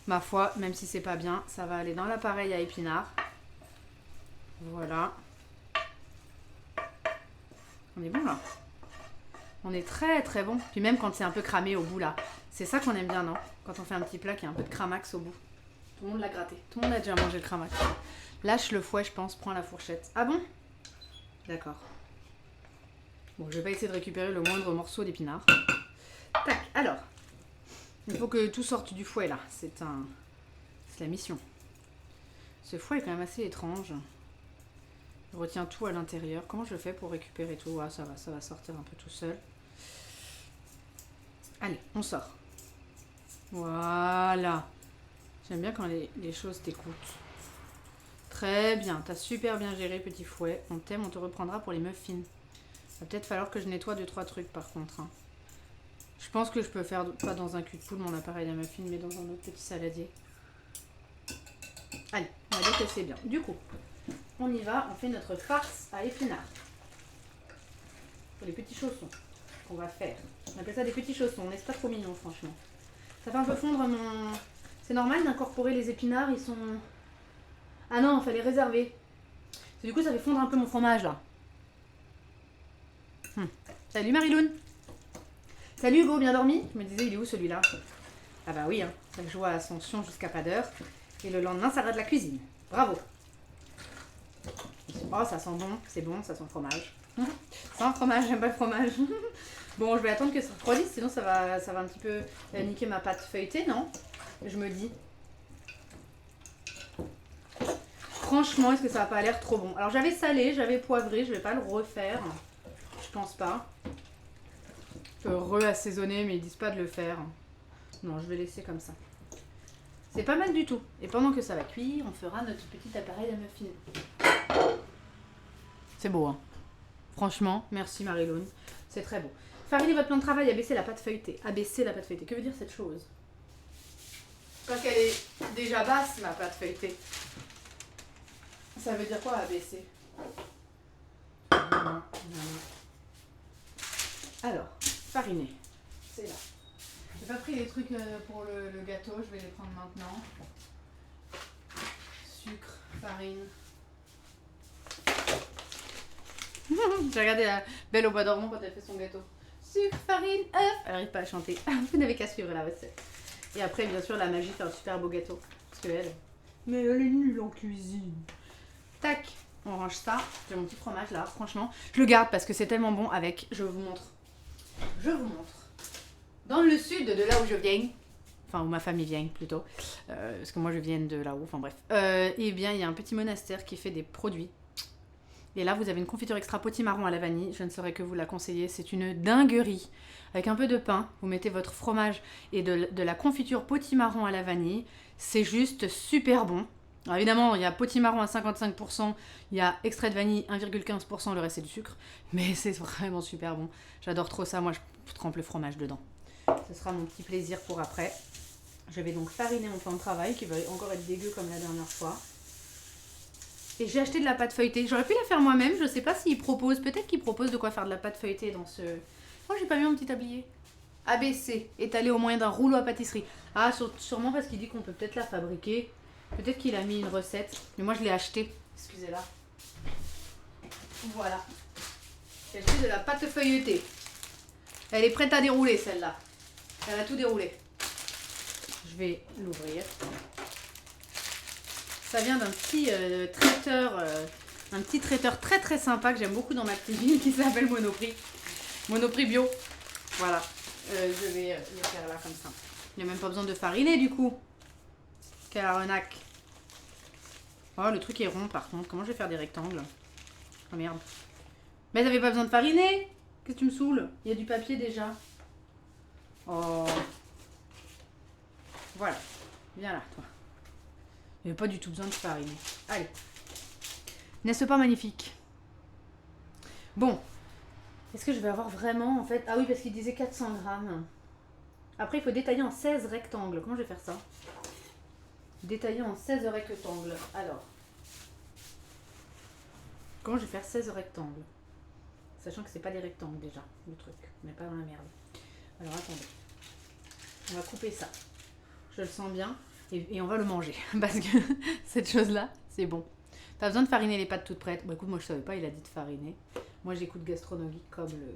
Ma foi, même si c'est pas bien, ça va aller dans l'appareil à épinards. Voilà. On est bon là. On est très très bon. Puis même quand c'est un peu cramé au bout là. C'est ça qu'on aime bien, non? Quand on fait un petit plat qui a un peu de cramax au bout. Tout le monde l'a gratté. Tout le monde a déjà mangé le cramax. Lâche le fouet, je pense. Prends la fourchette. Ah bon? D'accord. Bon, je vais pas essayer de récupérer le moindre morceau d'épinard. Tac, alors. Il faut que tout sorte du fouet là. C'est la mission. Ce fouet est quand même assez étrange. Je retiens tout à l'intérieur. Comment je fais pour récupérer tout? Ah, ça va sortir un peu tout seul. Allez, on sort. Voilà. J'aime bien quand les choses t'écoutent. Très bien, t'as super bien géré, petit fouet. On t'aime, on te reprendra pour les muffins. Va peut-être falloir que je nettoie 2-3 trucs par contre. Hein. Je pense que je peux faire, pas dans un cul de poule mon appareil à muffins, mais dans un autre petit saladier. Allez, on va dire que c'est bien. Du coup, On y va, on fait notre farce à épinards. Pour les petits chaussons qu'on va faire. On appelle ça des petits chaussons, n'est-ce pas trop mignon franchement. Ça fait un peu fondre mon... C'est normal d'incorporer les épinards, ils sont... Ah non, il fallait réserver. Du coup ça fait fondre un peu mon fromage là. Salut Mariloune. Salut Hugo, bien dormi? Je me disais il est où celui-là? Ah bah oui, hein. Ça joue à Ascension jusqu'à pas d'heure. Et le lendemain ça rate la cuisine. Bravo. Oh ça sent bon, ça sent le fromage. Sans fromage, j'aime pas le fromage. Bon, je vais attendre que ça refroidisse, sinon ça va un petit peu niquer ma pâte feuilletée, non? Je me dis. Franchement, est-ce que ça va pas l'air trop bon? Alors j'avais salé, j'avais poivré, je vais pas le refaire. Je pense pas. Je peux re-assaisonner, mais ils disent pas de le faire. Non, je vais laisser comme ça. C'est pas mal du tout. Et pendant que ça va cuire, on fera notre petit appareil à muffin. C'est beau, hein? Franchement, merci Marie-Laune. C'est très beau. Fariner votre plan de travail, abaisser la pâte feuilletée. Abaisser la pâte feuilletée. Que veut dire cette chose? Parce qu'elle est déjà basse, ma pâte feuilletée. Ça veut dire quoi, abaisser? Non. Alors, fariner. C'est là. J'ai pas pris les trucs pour le gâteau, je vais les prendre maintenant. Sucre, farine. J'ai regardé la Belle au bois dormant quand elle fait son gâteau. Sucre, farine, œuf. Elle n'arrive pas à chanter. Vous n'avez qu'à suivre la recette. Et après, bien sûr, la magie fait un super beau gâteau. Parce que elle. Mais elle est nulle en cuisine. Tac, on range ça. J'ai mon petit fromage là, franchement. Je le garde parce que c'est tellement bon avec. Je vous montre. Dans le sud de là où je viens, enfin où ma famille vient plutôt, parce que moi je viens de là-haut, enfin bref, et bien il y a un petit monastère qui fait des produits. Et là vous avez une confiture extra potimarron à la vanille, je ne saurais que vous la conseiller, c'est une dinguerie. Avec un peu de pain, vous mettez votre fromage et de la confiture potimarron à la vanille, c'est juste super bon. Alors évidemment, il y a potimarron à 55%, il y a extrait de vanille 1,15%, le reste c'est du sucre, mais c'est vraiment super bon. J'adore trop ça, moi je trempe le fromage dedans. Ce sera mon petit plaisir pour après. Je vais donc fariner mon plan de travail qui va encore être dégueu comme la dernière fois. Et j'ai acheté de la pâte feuilletée. J'aurais pu la faire moi-même, je sais pas s'ils proposent. Peut-être qu'ils proposent de quoi faire de la pâte feuilletée dans ce... Oh, j'ai pas mis mon petit tablier. ABC, étalé au moyen d'un rouleau à pâtisserie. Ah, sûrement parce qu'il dit qu'on peut peut-être la fabriquer. Peut-être qu'il a mis une recette. Mais moi je l'ai acheté. Excusez-la. Voilà. J'ai acheté de la pâte feuilletée. Elle est prête à dérouler celle-là. Elle a tout déroulé. Je vais l'ouvrir. Ça vient d'un petit traiteur, un petit traiteur très très sympa que j'aime beaucoup dans ma petite ville qui s'appelle Monoprix. Monoprix bio. Voilà. Je vais le faire là comme ça. Il n'y a même pas besoin de fariner du coup. Quelle arnaque. Oh, le truc est rond par contre. Comment je vais faire des rectangles? Oh merde. Mais t'avais pas besoin de fariner? Qu'est-ce que tu me saoules? Il y a du papier déjà. Oh. Voilà. Viens là, toi. Il n'y a pas du tout besoin de fariner. Allez. N'est-ce pas magnifique? Bon. Est-ce que je vais avoir vraiment, en fait... Ah oui, parce qu'il disait 400 grammes. Après, il faut détailler en 16 rectangles. Comment je vais faire ça? Détailler en 16 rectangles. Alors. Comment je vais faire 16 rectangles? Sachant que c'est pas des rectangles déjà, le truc. On n'est pas dans la merde. Alors, attendez. On va couper ça. Je le sens bien. Et on va le manger. Parce que cette chose-là, c'est bon. Pas besoin de fariner les pâtes toutes prêtes. Bon, écoute, moi je savais pas, il a dit de fariner. Moi j'écoute gastronomie comme le...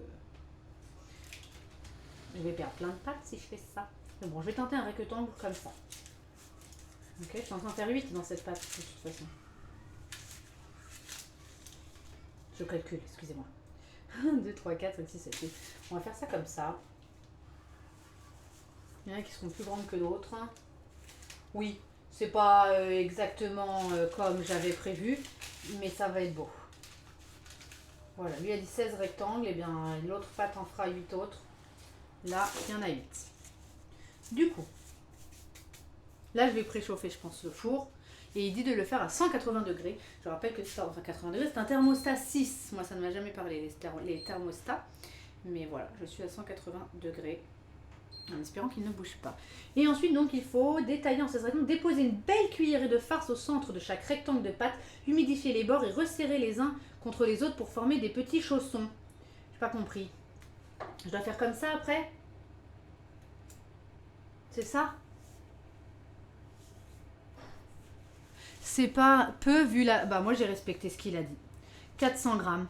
Je vais perdre plein de pâtes si je fais ça. Mais bon, je vais tenter un rectangle comme ça. Ok, je suis en train de faire 8 dans cette pâte de toute façon. Je calcule, excusez-moi. 1, 2, 3, 4, 5, 6, 7, 8. On va faire ça comme ça. Il y en a qui seront plus grandes que d'autres. Oui, c'est pas exactement comme j'avais prévu, mais ça va être beau. Voilà, lui a dit 16 rectangles, et bien l'autre pâte en fera 8 autres. Là, il y en a 8. Du coup, là je vais préchauffer, je pense, le four. Et il dit de le faire à 180 degrés. Je rappelle que c'est à 180 degrés, c'est un thermostat 6. Moi, ça ne m'a jamais parlé, les thermostats. Mais voilà, je suis à 180 degrés. En espérant qu'il ne bouge pas. Et ensuite, donc, il faut détailler en 16 rectangles, déposer une belle cuillerée de farce au centre de chaque rectangle de pâte, humidifier les bords et resserrer les uns contre les autres pour former des petits chaussons. J'ai pas compris. Je dois faire comme ça après? C'est ça? C'est pas peu vu la... Bah moi j'ai respecté ce qu'il a dit. 400 grammes.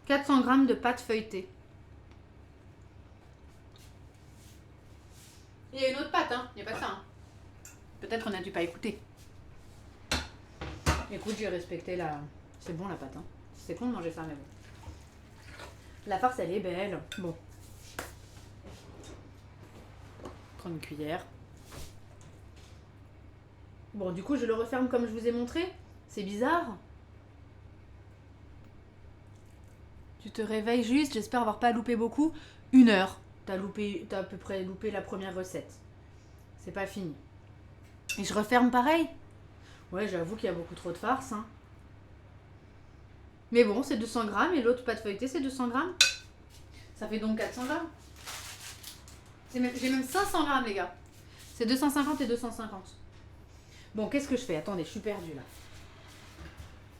400 grammes de pâte feuilletée. Il y a une autre pâte, hein. Il n'y a pas ça. Hein. Peut-être qu'on n'a dû pas écouter. Écoute, j'ai respecté la... C'est bon la pâte, hein. C'est con de manger ça, mais bon. La farce, elle est belle. Bon. Prends une cuillère. Bon, du coup, je le referme comme je vous ai montré. C'est bizarre. Tu te réveilles juste, j'espère avoir pas loupé beaucoup. 1 heure. T'as à peu près loupé la première recette. C'est pas fini. Et je referme pareil. Ouais, j'avoue qu'il y a beaucoup trop de farce. Hein. Mais bon, c'est 200 grammes et l'autre pâte feuilletée, c'est 200 grammes. Ça fait donc 400 grammes. J'ai même 500 grammes, les gars. C'est 250 et 250. Bon, qu'est-ce que je fais? Attendez, je suis perdue là.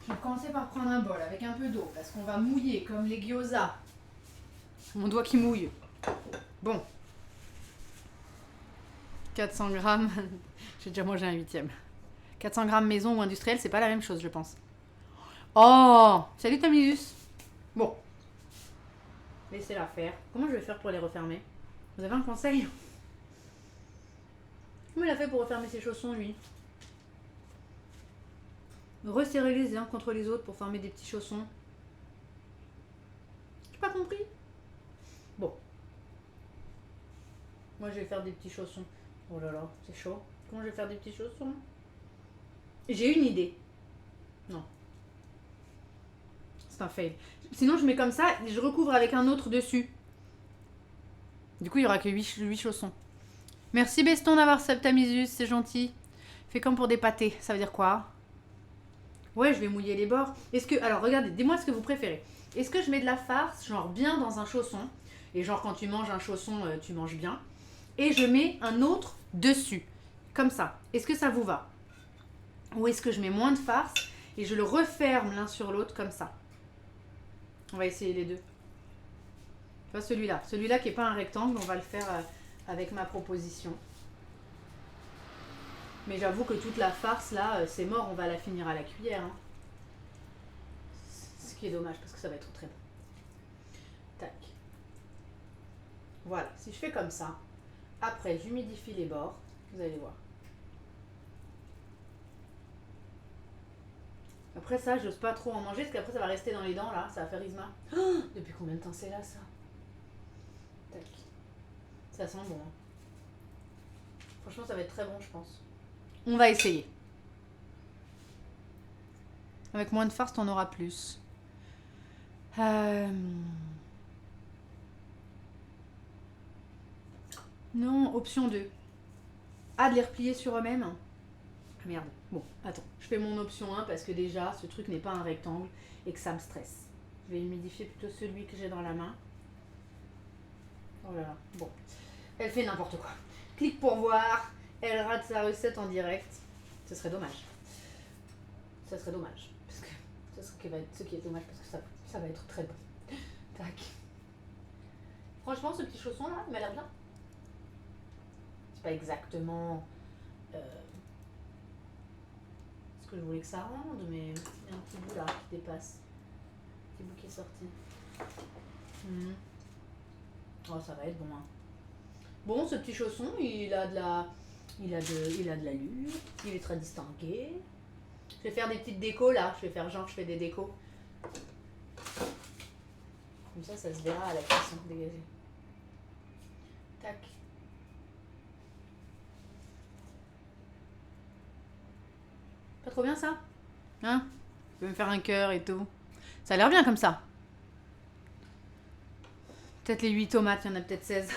Je vais commencer par prendre un bol avec un peu d'eau parce qu'on va mouiller comme les gyoza. Mon doigt qui mouille. Bon. 400 grammes. J'ai déjà mangé un 8e. 400 grammes maison ou industriel, c'est pas la même chose, je pense. Oh! Salut Tamisus. Bon. Laissez-la faire. Comment je vais faire pour les refermer? Vous avez un conseil? Comment il a fait pour refermer ses chaussons, lui? Resserrer les uns contre les autres pour former des petits chaussons. J'ai pas compris. Bon. Moi, je vais faire des petits chaussons. Oh là là, c'est chaud. Comment je vais faire des petits chaussons? J'ai une idée. Non. C'est un fail. Sinon, je mets comme ça et je recouvre avec un autre dessus. Du coup, il n'y aura que 8 chaussons. Merci Beston d'avoir sub Tamisus, c'est gentil. Fais comme pour des pâtés. Ça veut dire quoi? Ouais, je vais mouiller les bords. Alors, regardez, dis-moi ce que vous préférez. Est-ce que je mets de la farce, genre bien dans un chausson? Et genre, quand tu manges un chausson, tu manges bien. Et je mets un autre dessus. Comme ça. Est-ce que ça vous va? Ou est-ce que je mets moins de farce et je le referme l'un sur l'autre comme ça? On va essayer les deux. Enfin, celui-là. Celui-là qui n'est pas un rectangle, on va le faire avec ma proposition. Mais j'avoue que toute la farce, là, c'est mort. On va la finir à la cuillère. Hein. Ce qui est dommage parce que ça va être très bon. Tac. Voilà. Si je fais comme ça, après, j'humidifie les bords. Vous allez voir. Après ça, j'ose pas trop en manger parce qu'après ça va rester dans les dents là, ça va faire Isma. Oh, depuis combien de temps c'est là ça? Tac. Ça sent bon. Hein. Franchement, ça va être très bon, je pense. On va essayer. Avec moins de farce, t'en auras plus. Non, option 2. Ah, de les replier sur eux-mêmes. Ah, merde. Bon, attends. Je fais mon option 1 parce que déjà, ce truc n'est pas un rectangle et que ça me stresse. Je vais humidifier plutôt celui que j'ai dans la main. Oh là là. Bon. Elle fait n'importe quoi. Clique pour voir. Elle rate sa recette en direct. Ce serait dommage. Ça serait dommage. Parce que ce qui est dommage parce que ça va être très bon. Tac. Franchement, ce petit chausson là, il m'a l'air bien. C'est pas exactement ce que je voulais que ça rende, mais il y a un petit bout là qui dépasse. Un petit bout qui est sorti. Oh, ça va être bon. Hein. Bon, ce petit chausson, il a de l'allure. Il est très distingué. Je vais faire des petites décos là. Je vais faire genre, je fais des décos. Comme ça se verra à la cuisson dégagée. Tac. Pas trop bien ça? Hein? Je vais me faire un cœur et tout. Ça a l'air bien comme ça. Peut-être les 8 tomates, il y en a peut-être 16.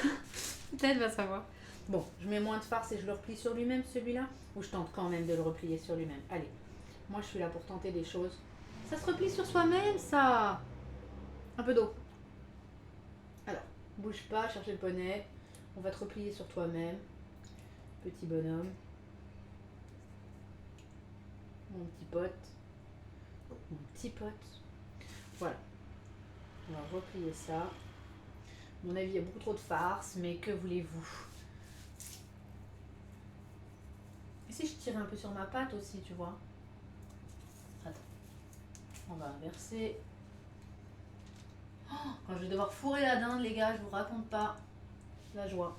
Peut-être, va savoir. Bon, je mets moins de farce et je le replie sur lui-même celui-là. Ou je tente quand même de le replier sur lui-même. Allez, moi je suis là pour tenter des choses. Ça se replie sur soi-même ça. Un peu d'eau. Alors, Bouge pas, chercher le poney. On va te replier sur toi-même. Petit bonhomme. Mon petit pote. Mon petit pote. Voilà. On va replier ça. À mon avis, il y a beaucoup trop de farce, mais que voulez-vous? Et si je tire un peu sur ma patte aussi, tu vois? Attends. On va inverser. Oh, quand je vais devoir fourrer la dinde, les gars, je vous raconte pas la joie.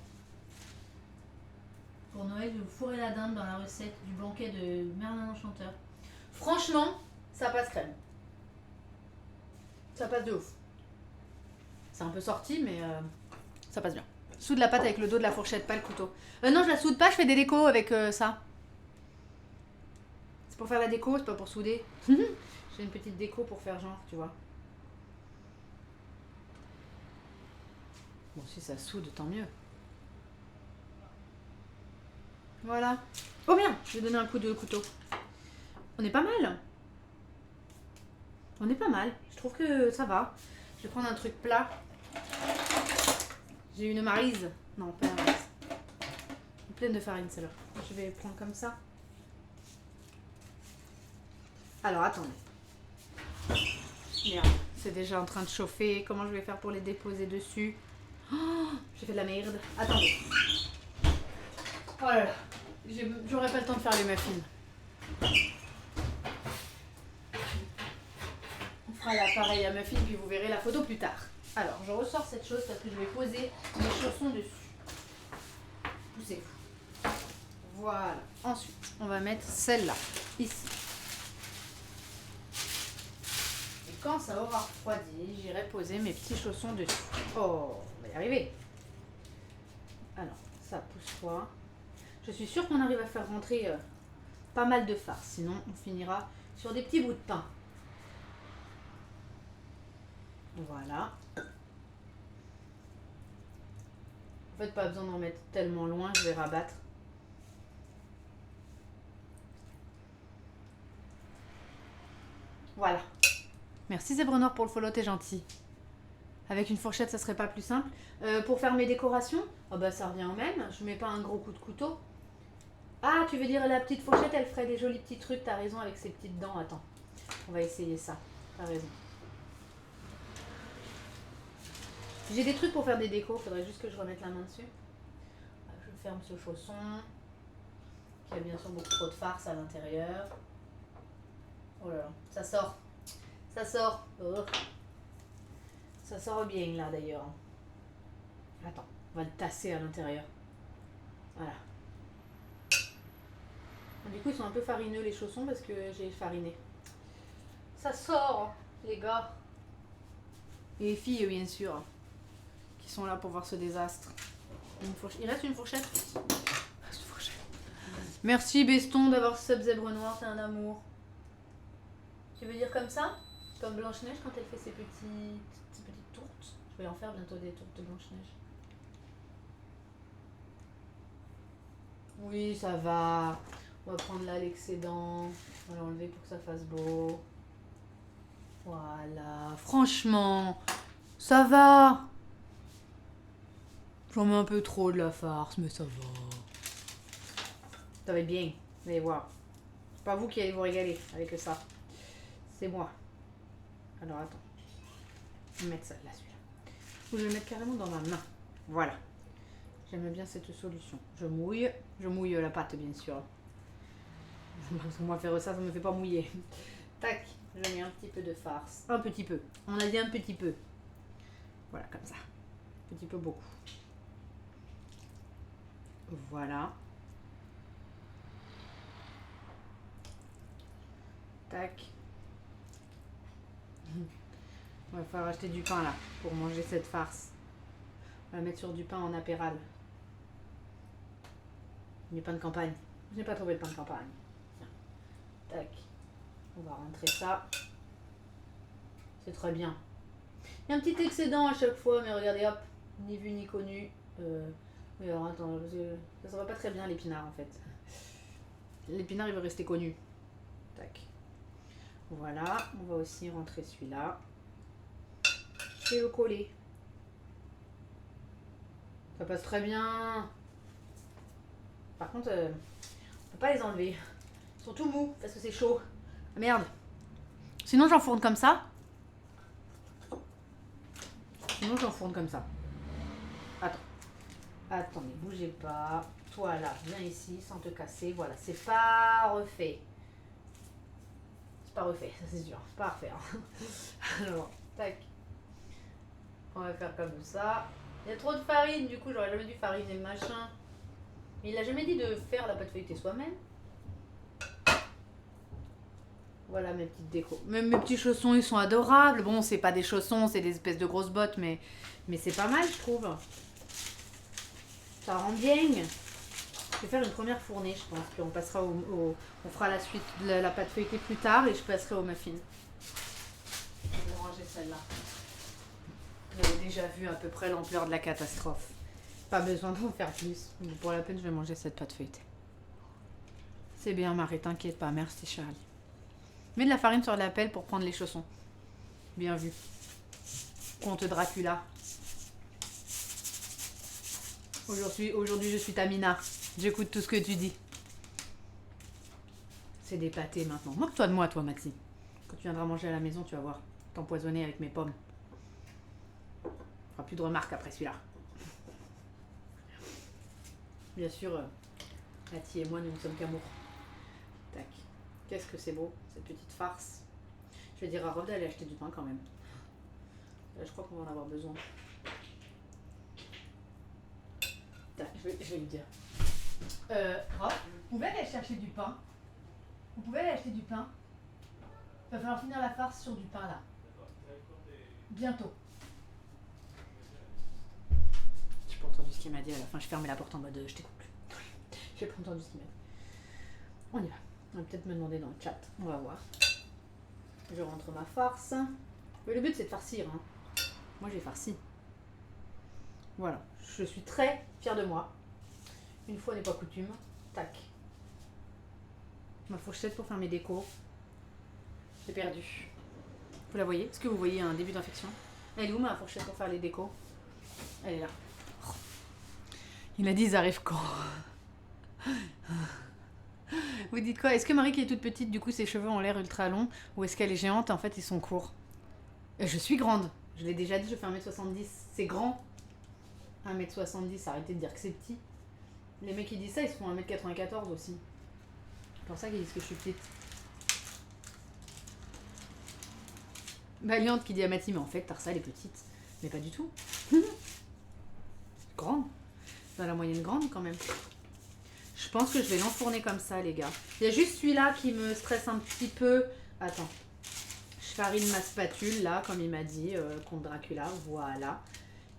Pour Noël, je vais vous fourrer la dinde dans la recette du banquet de Merlin l'Enchanteur. Franchement, ça passe crème. Ça passe de ouf. C'est un peu sorti, mais ça passe bien. Soude la pâte avec le dos de la fourchette, pas le couteau. Non, je la soude pas, je fais des décos avec ça. C'est pour faire la déco, c'est pas pour souder. J'ai une petite déco pour faire genre, tu vois. Bon, si ça soude, tant mieux. Voilà. Oh bien, je vais donner un coup de couteau. On est pas mal. On est pas mal. Je trouve que ça va. Je vais prendre un truc plat. J'ai une maryse. Non, pas une maryse. Pleine de farine, celle-là. Je vais prendre comme ça. Alors, attendez. Merde, c'est déjà en train de chauffer. Comment je vais faire pour les déposer dessus? Oh, j'ai fait de la merde. Attendez. Oh là là. J'aurais pas le temps de faire les muffins. On fera l'appareil à muffins, puis vous verrez la photo plus tard. Alors, je ressors cette chose parce que je vais poser mes chaussons dessus. Poussez-vous. Voilà. Ensuite, on va mettre celle-là, ici. Et quand ça aura refroidi, j'irai poser mes petits chaussons dessus. Oh, on va y arriver. Alors, ça pousse-toi. Je suis sûre qu'on arrive à faire rentrer pas mal de farce. Sinon, on finira sur des petits bouts de pain. Voilà. En fait, pas besoin d'en mettre tellement loin, je vais rabattre. Voilà. Merci Zèbre Noir pour le follow, t'es gentil. Avec une fourchette, ça serait pas plus simple. Pour faire mes décorations, oh bah ça revient au même. Je mets pas un gros coup de couteau. Ah, tu veux dire la petite fourchette, elle ferait des jolis petits trucs. T'as raison avec ses petites dents. Attends, on va essayer ça. T'as raison. J'ai des trucs pour faire des décos. Faudrait juste que je remette la main dessus. Je ferme ce chausson. Qui a bien sûr beaucoup trop de farce à l'intérieur. Oh là là, ça sort. Ça sort. Oh. Ça sort bien là d'ailleurs. Attends, on va le tasser à l'intérieur. Voilà. Du coup, ils sont un peu farineux les chaussons parce que j'ai fariné. Ça sort, les gars. Et les filles, bien sûr, qui sont là pour voir ce désastre. Il reste une fourchette. Merci Beston d'avoir sub Zèbre Noir, c'est un amour. Tu veux dire comme ça? Comme Blanche-Neige quand elle fait ses petites tourtes. Je vais en faire bientôt des tourtes de Blanche-Neige. Oui, ça va. On va prendre là l'excédent. On va l'enlever pour que ça fasse beau. Voilà. Franchement, ça va. J'en mets un peu trop de la farce, mais ça va. Ça va être bien. Vous allez voir. C'est pas vous qui allez vous régaler avec ça. C'est moi. Alors attends. Je vais mettre ça là, celui-là. Ou je vais le mettre carrément dans ma main. Voilà. J'aime bien cette solution. Je mouille la pâte, bien sûr. Parce que moi, faire ça me fait pas mouiller. Tac, je mets un petit peu de farce. Un petit peu. On a dit un petit peu. Voilà, comme ça. Un petit peu beaucoup. Voilà. Tac. Il va falloir acheter du pain là pour manger cette farce. On va mettre sur du pain en apéral. Du pain de campagne. Je n'ai pas trouvé le pain de campagne. Tac. On va rentrer ça. C'est très bien. Il y a un petit excédent à chaque fois, mais regardez, hop, ni vu ni connu. Oui, alors attends, ça va pas très bien l'épinard en fait. L'épinard il veut rester connu. Tac. Voilà, on va aussi rentrer celui-là. Et le coller. Ça passe très bien. Par contre, on peut pas les enlever. Ils sont tout mous parce que c'est chaud. Ah, merde. Sinon, j'enfourne comme ça. Attends. Attendez, bougez pas. Toi là, viens ici sans te casser. Voilà, c'est pas refait. C'est pas refait, ça c'est sûr. C'est pas à refaire. Alors, tac. On va faire comme ça. Il y a trop de farine, du coup, j'aurais jamais dû fariner le machin. Mais il a jamais dit de faire la pâte feuilletée soi-même. Voilà mes petites décos. Même mes petits chaussons, ils sont adorables. Bon, c'est pas des chaussons, c'est des espèces de grosses bottes, mais c'est pas mal, je trouve. Ça rend bien. Je vais faire une première fournée, je pense. Puis on passera on fera la suite de la pâte feuilletée plus tard et je passerai aux muffins. Je vais ranger celle-là. J'avais déjà vu à peu près l'ampleur de la catastrophe. Pas besoin d'en faire plus. Mais pour la peine, je vais manger cette pâte feuilletée. C'est bien, Marie, t'inquiète pas. Merci, Charlie. Mets de la farine sur la pelle pour prendre les chaussons. Bien vu. Comte Dracula. Aujourd'hui, je suis Tamina. J'écoute tout ce que tu dis. C'est des pâtés maintenant. Moque-toi de moi, toi, Maxime. Quand tu viendras manger à la maison, tu vas voir. T'empoisonner avec mes pommes. Tu feras plus de remarques après celui-là. Bien sûr, Cathy et moi, nous ne sommes qu'amour. Tac. Qu'est-ce que c'est beau, cette petite farce. Je vais dire à Rob d'aller acheter du pain quand même. Là, je crois qu'on va en avoir besoin. Tac, je vais lui dire. Rob, vous pouvez aller chercher du pain? Vous pouvez aller acheter du pain? Il va falloir finir la farce sur du pain là. Bientôt. J'ai pas entendu ce qu'il m'a dit à la fin. Je fermais la porte en mode je t'écoute plus. J'ai pas entendu ce qu'il m'a dit. On y va. On va peut-être me demander dans le chat. On va voir. Je rentre ma farce. Mais le but c'est de farcir. Hein. Moi j'ai farci. Voilà. Je suis très fière de moi. Une fois n'est pas coutume. Tac. Ma fourchette pour faire mes décos. J'ai perdu. Vous la voyez? Est-ce que vous voyez un début d'infection? Elle est où ma fourchette pour faire les décos? Elle est là. Il a dit ils arrivent quand? Vous dites quoi? Est-ce que Marie qui est toute petite, du coup ses cheveux ont l'air ultra longs? Ou est-ce qu'elle est géante et en fait ils sont courts? Je suis grande. Je l'ai déjà dit, je fais 1m70. C'est grand. 1m70, arrêtez de dire que c'est petit. Les mecs qui disent ça, ils se font 1m94 aussi. C'est pour ça qu'ils disent que je suis petite. Valiante qui dit à Mathie, mais en fait, Tarsa elle est petite. Mais pas du tout. Grande. Dans la moyenne grande quand même. Je pense que je vais l'enfourner comme ça, les gars. Il y a juste celui-là qui me stresse un petit peu. Attends. Je farine ma spatule, là, comme il m'a dit, contre Dracula. Voilà.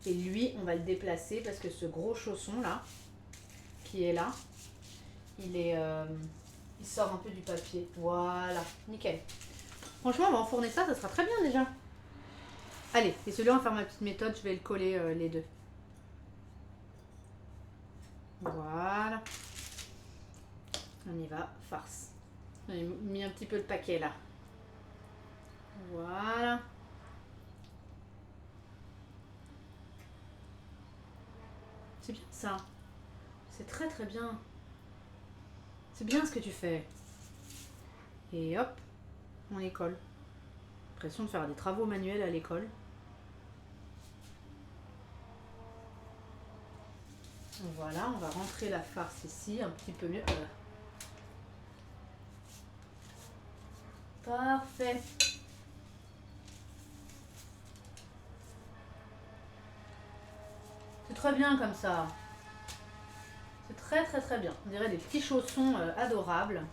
Et lui, on va le déplacer parce que ce gros chausson, là, qui est là, il est... il sort un peu du papier. Voilà. Nickel. Franchement, on va enfourner ça, ça sera très bien déjà. Allez, et celui-là, on va faire ma petite méthode, je vais le coller les deux. Voilà. On y va, farce. J'ai mis un petit peu le paquet là. Voilà. C'est bien ça. C'est très très bien. C'est bien ce que tu fais. Et hop, on les colle. L'impression de faire des travaux manuels à l'école. Voilà, on va rentrer la farce ici, un petit peu mieux. Parfait. C'est très bien comme ça. C'est très très très bien. On dirait des petits chaussons adorables.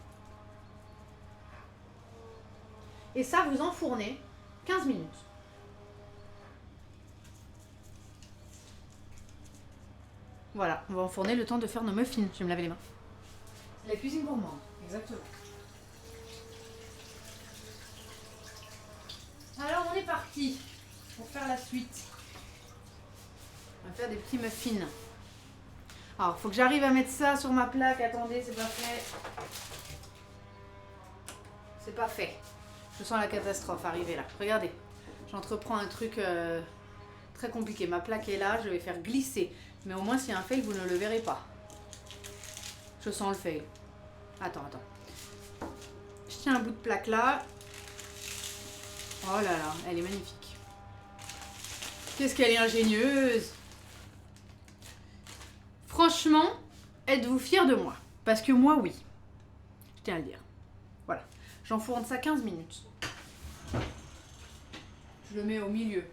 Et ça, vous enfournez 15 minutes. Voilà, on va enfourner le temps de faire nos muffins. Je vais me laver les mains. La cuisine gourmande, exactement. Alors on est parti pour faire la suite. On va faire des petits muffins. Alors, faut que j'arrive à mettre ça sur ma plaque. Attendez, c'est pas fait. C'est pas fait. Je sens la catastrophe arriver là. Regardez, j'entreprends un truc Très compliqué. Ma plaque est là, je vais faire glisser. Mais au moins, s'il y a un fail, vous ne le verrez pas. Je sens le fail. Attends. Je tiens un bout de plaque là. Oh là là, elle est magnifique. Qu'est-ce qu'elle est ingénieuse. Franchement, êtes-vous fiers de moi? Parce que moi, oui. Je tiens à le dire. Voilà. J'enfourne ça 15 minutes. Je le mets au milieu.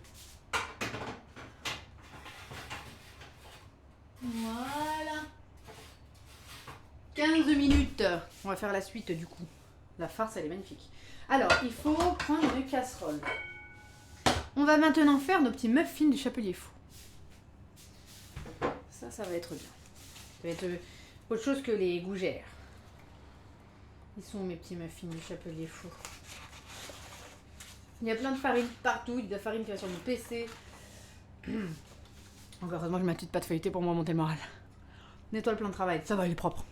Voilà. 15 minutes. On va faire la suite du coup. La farce, elle est magnifique. Alors, il faut prendre une casserole. On va maintenant faire nos petits muffins du chapelier fou. Ça va être bien. Ça va être autre chose que les gougères. Ils sont mes petits muffins du chapelier fou. Il y a plein de farine partout. Il y a de la farine qui va sur mon PC. Encore heureusement que je mets ma petite pâte feuilletée pour moi monter le moral. Nettoie le plan de travail. Ça va, il est propre.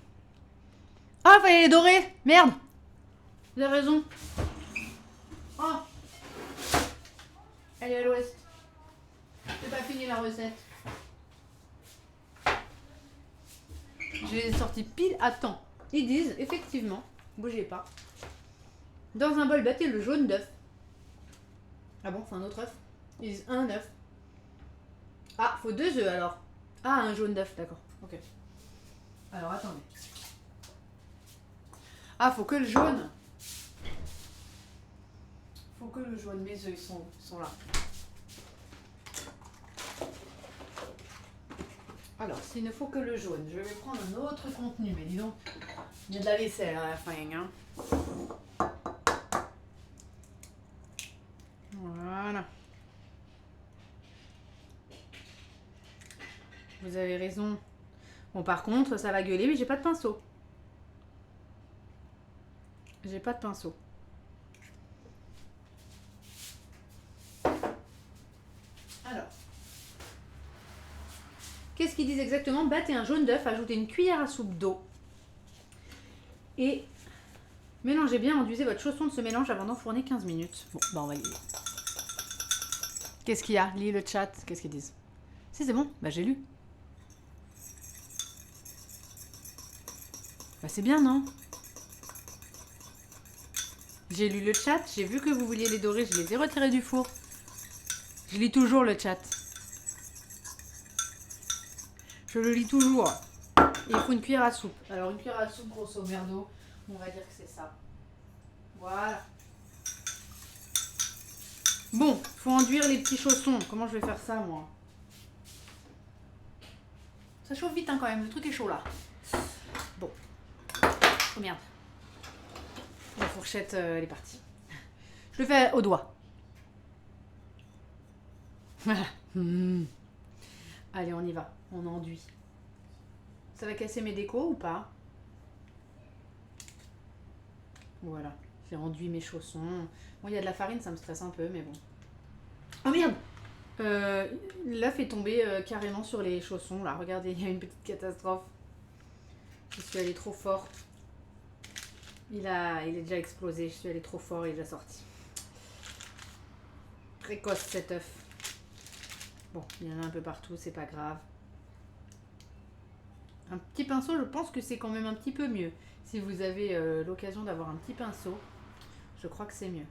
Ah, fallait les dorer. Merde. Vous avez raison. Oh. Elle est à l'ouest. J'ai pas fini la recette. Je les ai sortis pile à temps. Ils disent, effectivement, bougez pas. Dans un bol, battez le jaune d'œuf. Ah bon, c'est un autre œuf? Ils disent un œuf. Ah, faut 2 œufs alors. Ah, un jaune d'œuf, d'accord. Ok. Alors, attendez. Ah, faut que le jaune. Faut que le jaune. Mes œufs, ils sont là. Alors, s'il ne faut que le jaune, je vais prendre un autre contenu. Mais dis donc, il y a de la vaisselle à la fin, hein. Voilà. Vous avez raison. Bon, par contre, ça va gueuler, mais j'ai pas de pinceau. J'ai pas de pinceau. Alors. Qu'est-ce qu'ils disent exactement? Battez un jaune d'œuf, ajoutez une cuillère à soupe d'eau. Et mélangez bien, enduisez votre chausson de ce mélange avant d'enfourner 15 minutes. Bon, bah on va y aller. Qu'est-ce qu'il y a? Lis le chat. Qu'est-ce qu'ils disent? Si, c'est bon. Bah j'ai lu. Bah c'est bien, non? J'ai lu le chat, j'ai vu que vous vouliez les dorer, je les ai retirés du four. Je lis toujours le chat. Je le lis toujours. Et il faut une cuillère à soupe. Alors une cuillère à soupe, grosso merdo, on va dire que c'est ça. Voilà. Bon, faut enduire les petits chaussons. Comment je vais faire ça, moi? Ça chauffe vite, hein, quand même. Le truc est chaud, là. Bon. Oh, merde. La fourchette, elle est partie. Je le fais au doigt. Voilà. Allez, on y va. On enduit. Ça va casser mes décos ou pas? Voilà. J'ai enduit mes chaussons. Bon, il y a de la farine, ça me stresse un peu, mais bon. Oh merde! L'œuf est tombé carrément sur les chaussons. Là, regardez, il y a une petite catastrophe. Je suis allée trop fort. Il est déjà explosé. Je suis allée trop fort, il est déjà sorti. Précoce cet œuf. Bon, il y en a un peu partout, c'est pas grave. Un petit pinceau, je pense que c'est quand même un petit peu mieux. Si vous avez l'occasion d'avoir un petit pinceau, je crois que c'est mieux.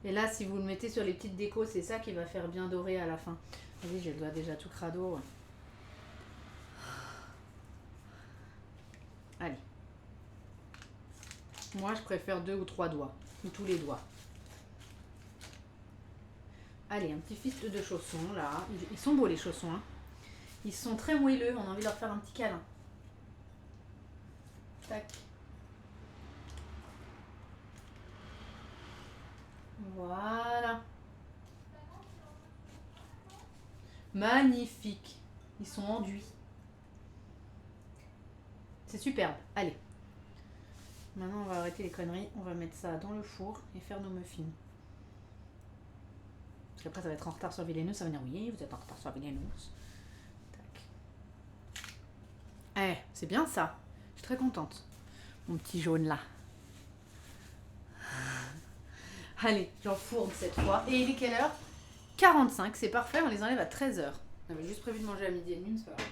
Et là, si vous le mettez sur les petites décos, c'est ça qui va faire bien dorer à la fin. Vas-y, j'ai le doigt déjà tout crado. Allez. Moi, je préfère 2 ou 3 doigts. Ou tous les doigts. Allez, un petit fist de chaussons, là. Ils sont beaux, les chaussons, hein. Ils sont très moelleux. On a envie de leur faire un petit câlin. Tac. Voilà. Magnifique. Ils sont enduits. C'est superbe. Allez. Maintenant, on va arrêter les conneries. On va mettre ça dans le four et faire nos muffins. Parce qu'après, ça va être en retard sur Villéneuse. Ça va venir, oui, vous êtes en retard sur Villéneuse. Tac. Eh, c'est bien ça. Je suis très contente. Mon petit jaune là. Allez, j'enfourne cette fois. Et il est quelle heure? 45, c'est parfait, on les enlève à 13h. On avait juste prévu de manger à midi et demi, mais c'est pas grave.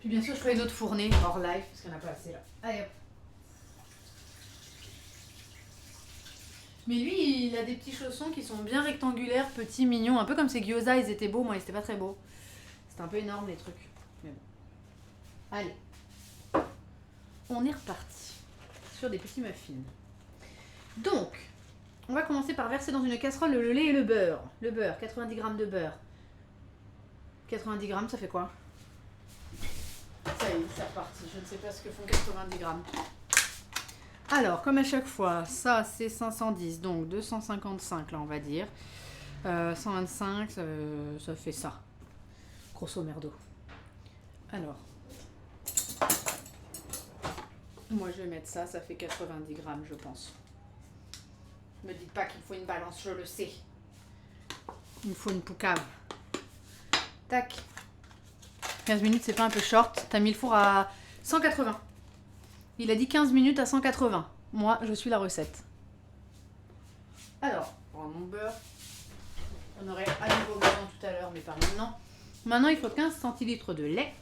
Puis bien sûr, je ferai une autre fournée hors live, parce qu'il n'y en a pas assez là. Allez hop. Mais lui, il a des petits chaussons qui sont bien rectangulaires, petits, mignons, un peu comme ses gyoza, ils étaient beaux, moi ils étaient pas très beaux. C'était un peu énorme les trucs. Mais bon. Allez. On est reparti sur des petits muffins. Donc, on va commencer par verser dans une casserole le lait et le beurre. Le beurre, 90 g de beurre. 90 g, ça fait quoi? Ça y est, c'est reparti. Je ne sais pas ce que font 90 g. Alors, comme à chaque fois, ça c'est 510, donc 255 là on va dire. 125, ça fait ça. Grosso merdo. Alors, moi je vais mettre ça, ça fait 90 g je pense. Ne me dites pas qu'il faut une balance, je le sais. Il me faut une poucave. Tac. 15 minutes, c'est pas un peu short. T'as mis le four à 180. Il a dit 15 minutes à 180. Moi, je suis la recette. Alors, pour mon beurre, on aurait à nouveau besoin tout à l'heure, mais pas maintenant. Maintenant, il faut 15 centilitres de lait.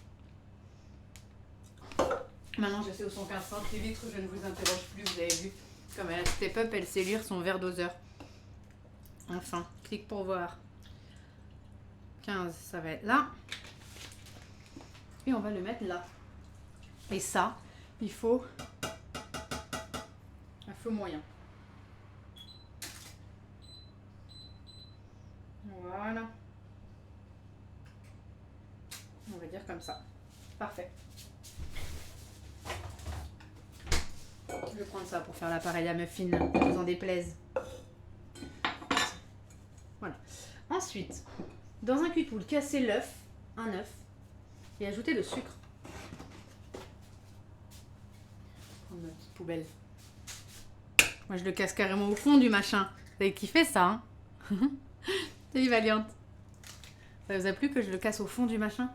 Maintenant, je sais où sont 15 centilitres, je ne vous interroge plus, vous avez vu. Comme elle a step up, elle sait lire son verre doseur. Enfin, clique pour voir. 15, ça va être là. Et on va le mettre là. Et ça, il faut un feu moyen. Voilà. On va dire comme ça. Parfait. Je vais prendre ça pour faire l'appareil à muffin, ne vous en déplaise. Voilà. Ensuite, dans un cul de poule, casser l'œuf, un œuf, et ajouter le sucre. Prendre ma petite poubelle. Moi, je le casse carrément au fond du machin. Vous avez kiffé ça, hein? Salut Valiante. Ça vous a plu que je le casse au fond du machin?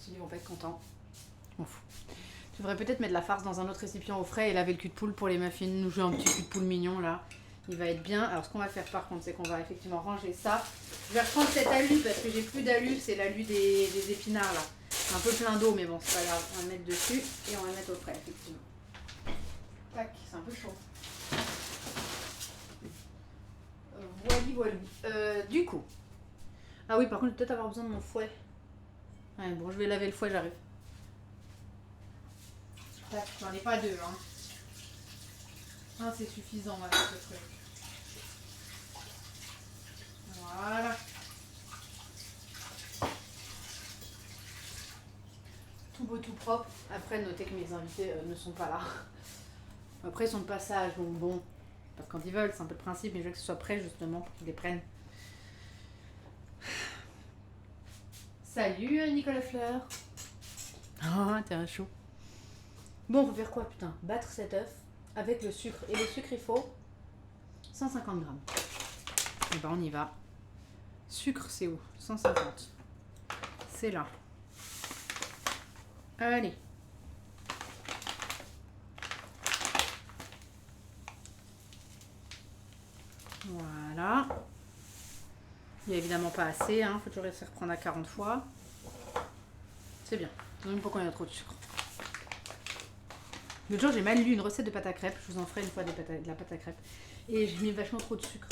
Ils vont pas être contents. Je m'en fous. Tu devrais peut-être mettre de la farce dans un autre récipient au frais et laver le cul de poule pour les muffins. Nous jouer un petit cul de poule mignon là. Il va être bien. Alors ce qu'on va faire par contre, c'est qu'on va effectivement ranger ça. Je vais reprendre cet alu parce que j'ai plus d'alu. C'est l'alu des épinards là. C'est un peu plein d'eau mais bon c'est pas grave. On va le mettre dessus et on va le mettre au frais effectivement. Tac, c'est un peu chaud. Voilà. Du coup. Ah oui, par contre, je vais peut-être avoir besoin de mon fouet. Ouais, bon, je vais laver le fouet, j'arrive. Tac, j'en ai pas deux, hein. Ah, c'est suffisant, là, ce truc. Voilà. Tout beau, tout propre. Après, notez que mes invités ne sont pas là. Après, ils sont de passage, donc bon. Parce quand ils veulent, c'est un peu le principe, mais je veux que ce soit prêt, justement, pour qu'ils les prennent. Salut Nicolas Fleur. Ah, t'es un chou. Bon, on va faire quoi, putain? Battre cet œuf avec le sucre. Et le sucre, il faut 150 grammes. Et ben, on y va. Sucre, c'est où? 150. C'est là. Allez. Voilà. Il n'y a évidemment pas assez, hein. Faut toujours essayer de reprendre à 40 fois. C'est bien. Donc pourquoi il y a trop de sucre. L'autre jour, j'ai mal lu une recette de pâte à crêpes. Je vous en ferai une fois de la pâte à crêpes. Et j'ai mis vachement trop de sucre.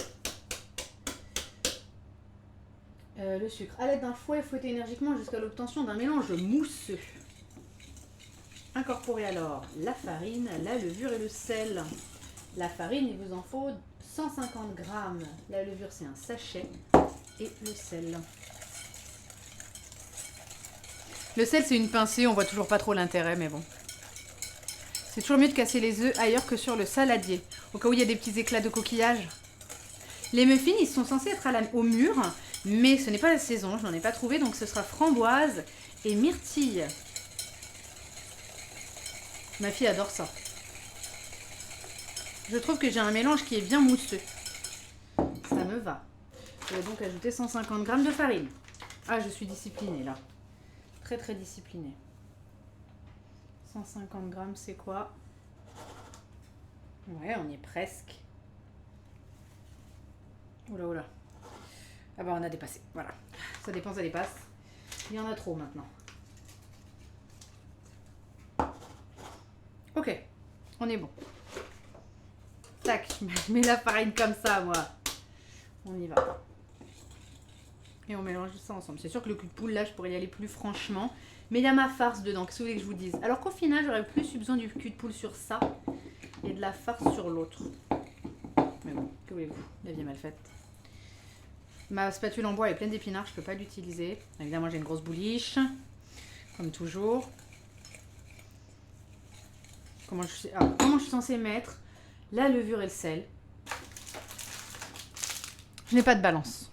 Le sucre. À l'aide d'un fouet, fouettez énergiquement jusqu'à l'obtention d'un mélange mousseux. Incorporez alors la farine, la levure et le sel. La farine, il vous en faut 150 grammes. La levure, c'est un sachet. Et le sel. Le sel, c'est une pincée. On voit toujours pas trop l'intérêt, mais bon. C'est toujours mieux de casser les œufs ailleurs que sur le saladier. Au cas où il y a des petits éclats de coquillage. Les muffins, ils sont censés être au mûr. Mais ce n'est pas la saison. Je n'en ai pas trouvé. Donc ce sera framboise et myrtille. Ma fille adore ça. Je trouve que j'ai un mélange qui est bien mousseux. Ça me va. Je vais donc ajouter 150 grammes de farine. Ah, je suis disciplinée là. Très très disciplinée. 150 grammes, c'est quoi? Ouais, on y est presque. Oula, oula. Ah bah on a dépassé, voilà. Ça dépend, ça dépasse. Il y en a trop maintenant. Ok, on est bon. Tac, je mets la farine comme ça, moi. On y va. Et on mélange ça ensemble. C'est sûr que le cul de poule, là, je pourrais y aller plus franchement. Mais il y a ma farce dedans, qu'est-ce que vous voulez que je vous dise? Alors qu'au final, j'aurais plus eu besoin du cul de poule sur ça et de la farce sur l'autre. Mais bon, que voulez-vous? La vie est mal faite. Ma spatule en bois est pleine d'épinards, je ne peux pas l'utiliser. Évidemment, j'ai une grosse bouliche, comme toujours. Comment je suis censée mettre la levure et le sel? Je n'ai pas de balance.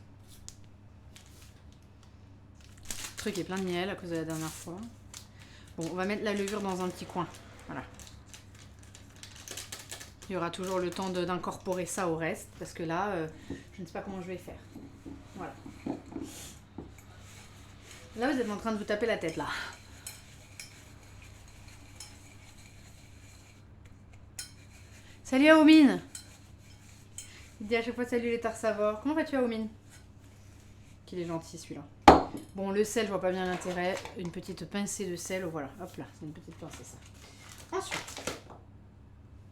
Le truc est plein de miel à cause de la dernière fois. Bon, on va mettre la levure dans un petit coin. Voilà. Il y aura toujours le temps d'incorporer ça au reste, parce que là, je ne sais pas comment je vais faire. Voilà. Là, vous êtes en train de vous taper la tête, là. Salut Aomine. Il dit à chaque fois salut les Tarsavor. Comment vas-tu Aomine? Qu'il est gentil celui-là. Bon, le sel, je vois pas bien l'intérêt. Une petite pincée de sel, voilà. Hop là, c'est une petite pincée ça. Ensuite,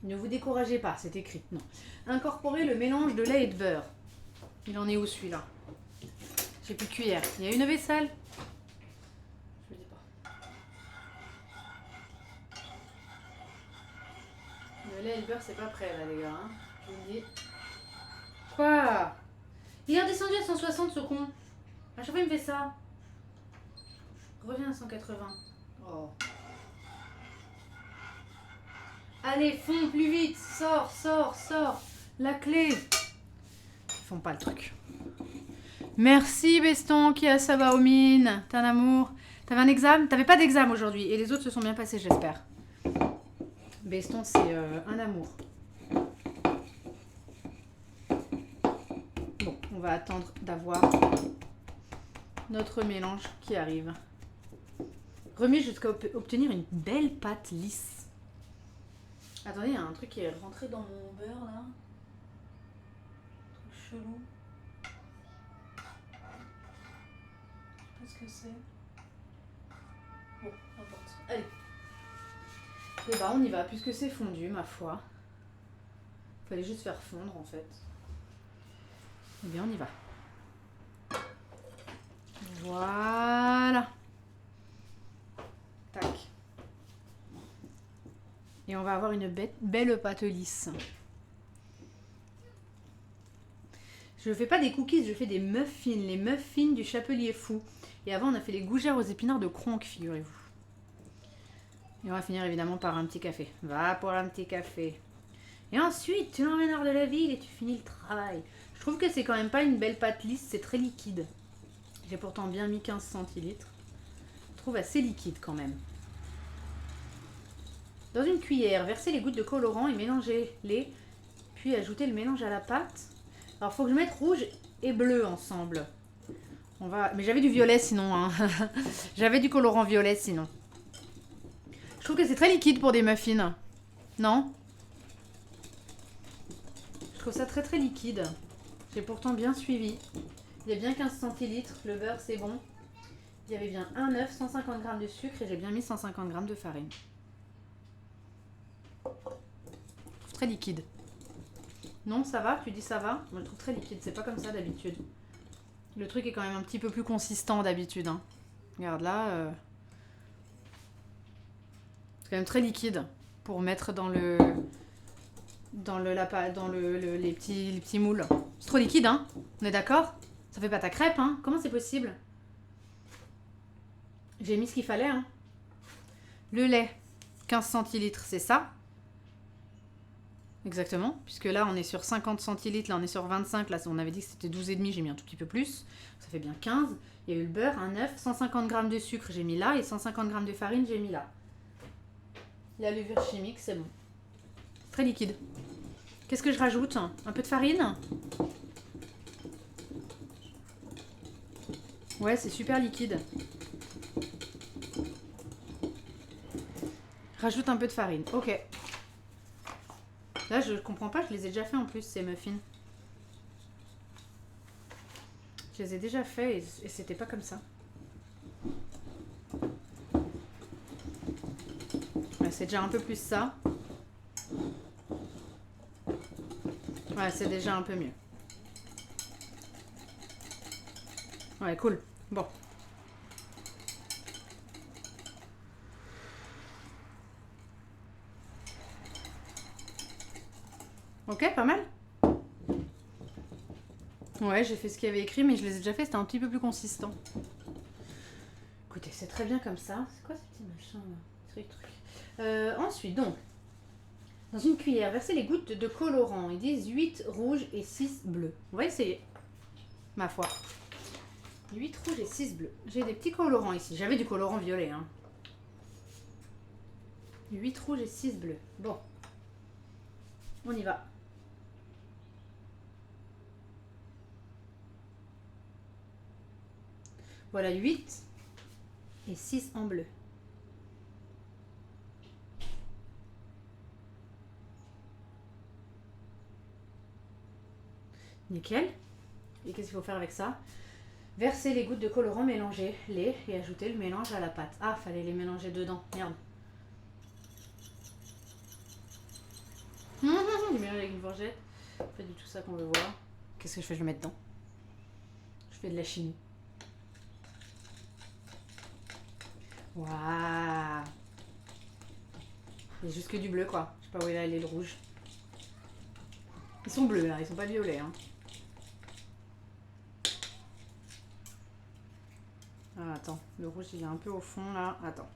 ne vous découragez pas, c'est écrit. Non. Incorporez le mélange de lait et de beurre. Il en est où celui-là? J'ai plus de cuillère. Il y a une vaisselle? Je ne dis pas. Le lait et le beurre, c'est pas prêt là, les gars. Hein. Je vous le dis. Quoi? Il est redescendu à 160 ce con. À chaque fois, il me fait ça. Reviens à 180. Oh. Allez, fonds plus vite. Sors, sors, sors. La clé. Ils font pas le truc. Merci Beston qui a ça va aux mines. T'es un amour. T'avais un examen? T'avais pas d'examen aujourd'hui. Et les autres se sont bien passés, j'espère. Beston, c'est un amour. Bon, on va attendre d'avoir notre mélange qui arrive. Remuer jusqu'à obtenir une belle pâte lisse. Attendez, il y a un truc qui est rentré dans mon beurre là. Un truc chelou. Je sais pas ce que c'est. Bon, n'importe. Allez. Et bah on y va, puisque c'est fondu, ma foi. Fallait juste faire fondre en fait. Eh bien on y va. Voilà. Tac. Et on va avoir une belle pâte lisse. Je ne fais pas des cookies, je fais des muffins. Les muffins du Chapelier Fou. Et avant, on a fait les gougères aux épinards de Kronk, figurez-vous. Et on va finir évidemment par un petit café. Va pour un petit café. Et ensuite, tu l'emmènes hors de la ville et tu finis le travail. Je trouve que c'est quand même pas une belle pâte lisse, c'est très liquide. J'ai pourtant bien mis 15 centilitres. Je trouve assez liquide quand même. Dans une cuillère, versez les gouttes de colorant et mélangez-les. Puis ajoutez le mélange à la pâte. Alors, il faut que je mette rouge et bleu ensemble. Mais j'avais du violet sinon. Hein. J'avais du colorant violet sinon. Je trouve que c'est très liquide pour des muffins. Non? Je trouve ça très très liquide. J'ai pourtant bien suivi. Il y a bien 15 centilitres. Le beurre, c'est bon. Il y avait bien un œuf, 150 g de sucre et j'ai bien mis 150 g de farine. Je trouve très liquide. Non, ça va? Tu dis ça va? Moi, je trouve très liquide. C'est pas comme ça d'habitude. Le truc est quand même un petit peu plus consistant d'habitude. Hein. Regarde là. C'est quand même très liquide pour mettre dans les petits moules. C'est trop liquide, hein? On est d'accord? Ça fait pas ta crêpe, hein? Comment c'est possible? J'ai mis ce qu'il fallait, hein? Le lait, 15 centilitres, c'est ça? Exactement, puisque là on est sur 50 centilitres, là on est sur 25, là on avait dit que c'était 12,5, j'ai mis un tout petit peu plus, ça fait bien 15. Il y a eu le beurre, un œuf, 150 g de sucre j'ai mis là, et 150 g de farine j'ai mis là. La levure chimique, c'est bon. Très liquide. Qu'est-ce que je rajoute? Un peu de farine? Ouais, c'est super liquide. Rajoute un peu de farine, ok. Là, je comprends pas, je les ai déjà fait en plus, ces muffins. Je les ai déjà fait et c'était pas comme ça. Ouais, c'est déjà un peu plus ça. Ouais, c'est déjà un peu mieux. Ouais, cool. Bon. Ok, pas mal. Ouais, j'ai fait ce qu'il y avait écrit, mais je les ai déjà fait, c'était un petit peu plus consistant. Écoutez, c'est très bien comme ça. C'est quoi ce petit machin là? Ensuite, donc, dans une cuillère, versez les gouttes de colorant. Ils disent 8 rouges et 6 bleus. On va essayer. Ma foi. 8 rouges et 6 bleus. J'ai des petits colorants ici. J'avais du colorant violet. Hein. 8 rouges et 6 bleus. Bon. On y va. Voilà 8 et 6 en bleu. Nickel. Et qu'est-ce qu'il faut faire avec ça? Versez les gouttes de colorant, mélangez-les et ajoutez le mélange à la pâte. Ah, fallait les mélanger dedans. Merde. Du mélange avec une fourchette. Pas du tout ça qu'on veut voir. Qu'est-ce que je fais? Je le mets dedans. Je fais de la chimie. Waouh. Il y a juste que du bleu quoi. Je sais pas où il est le rouge. Ils sont bleus là, ils sont pas violets. Hein. Ah, attends, le rouge il est un peu au fond là. Attends.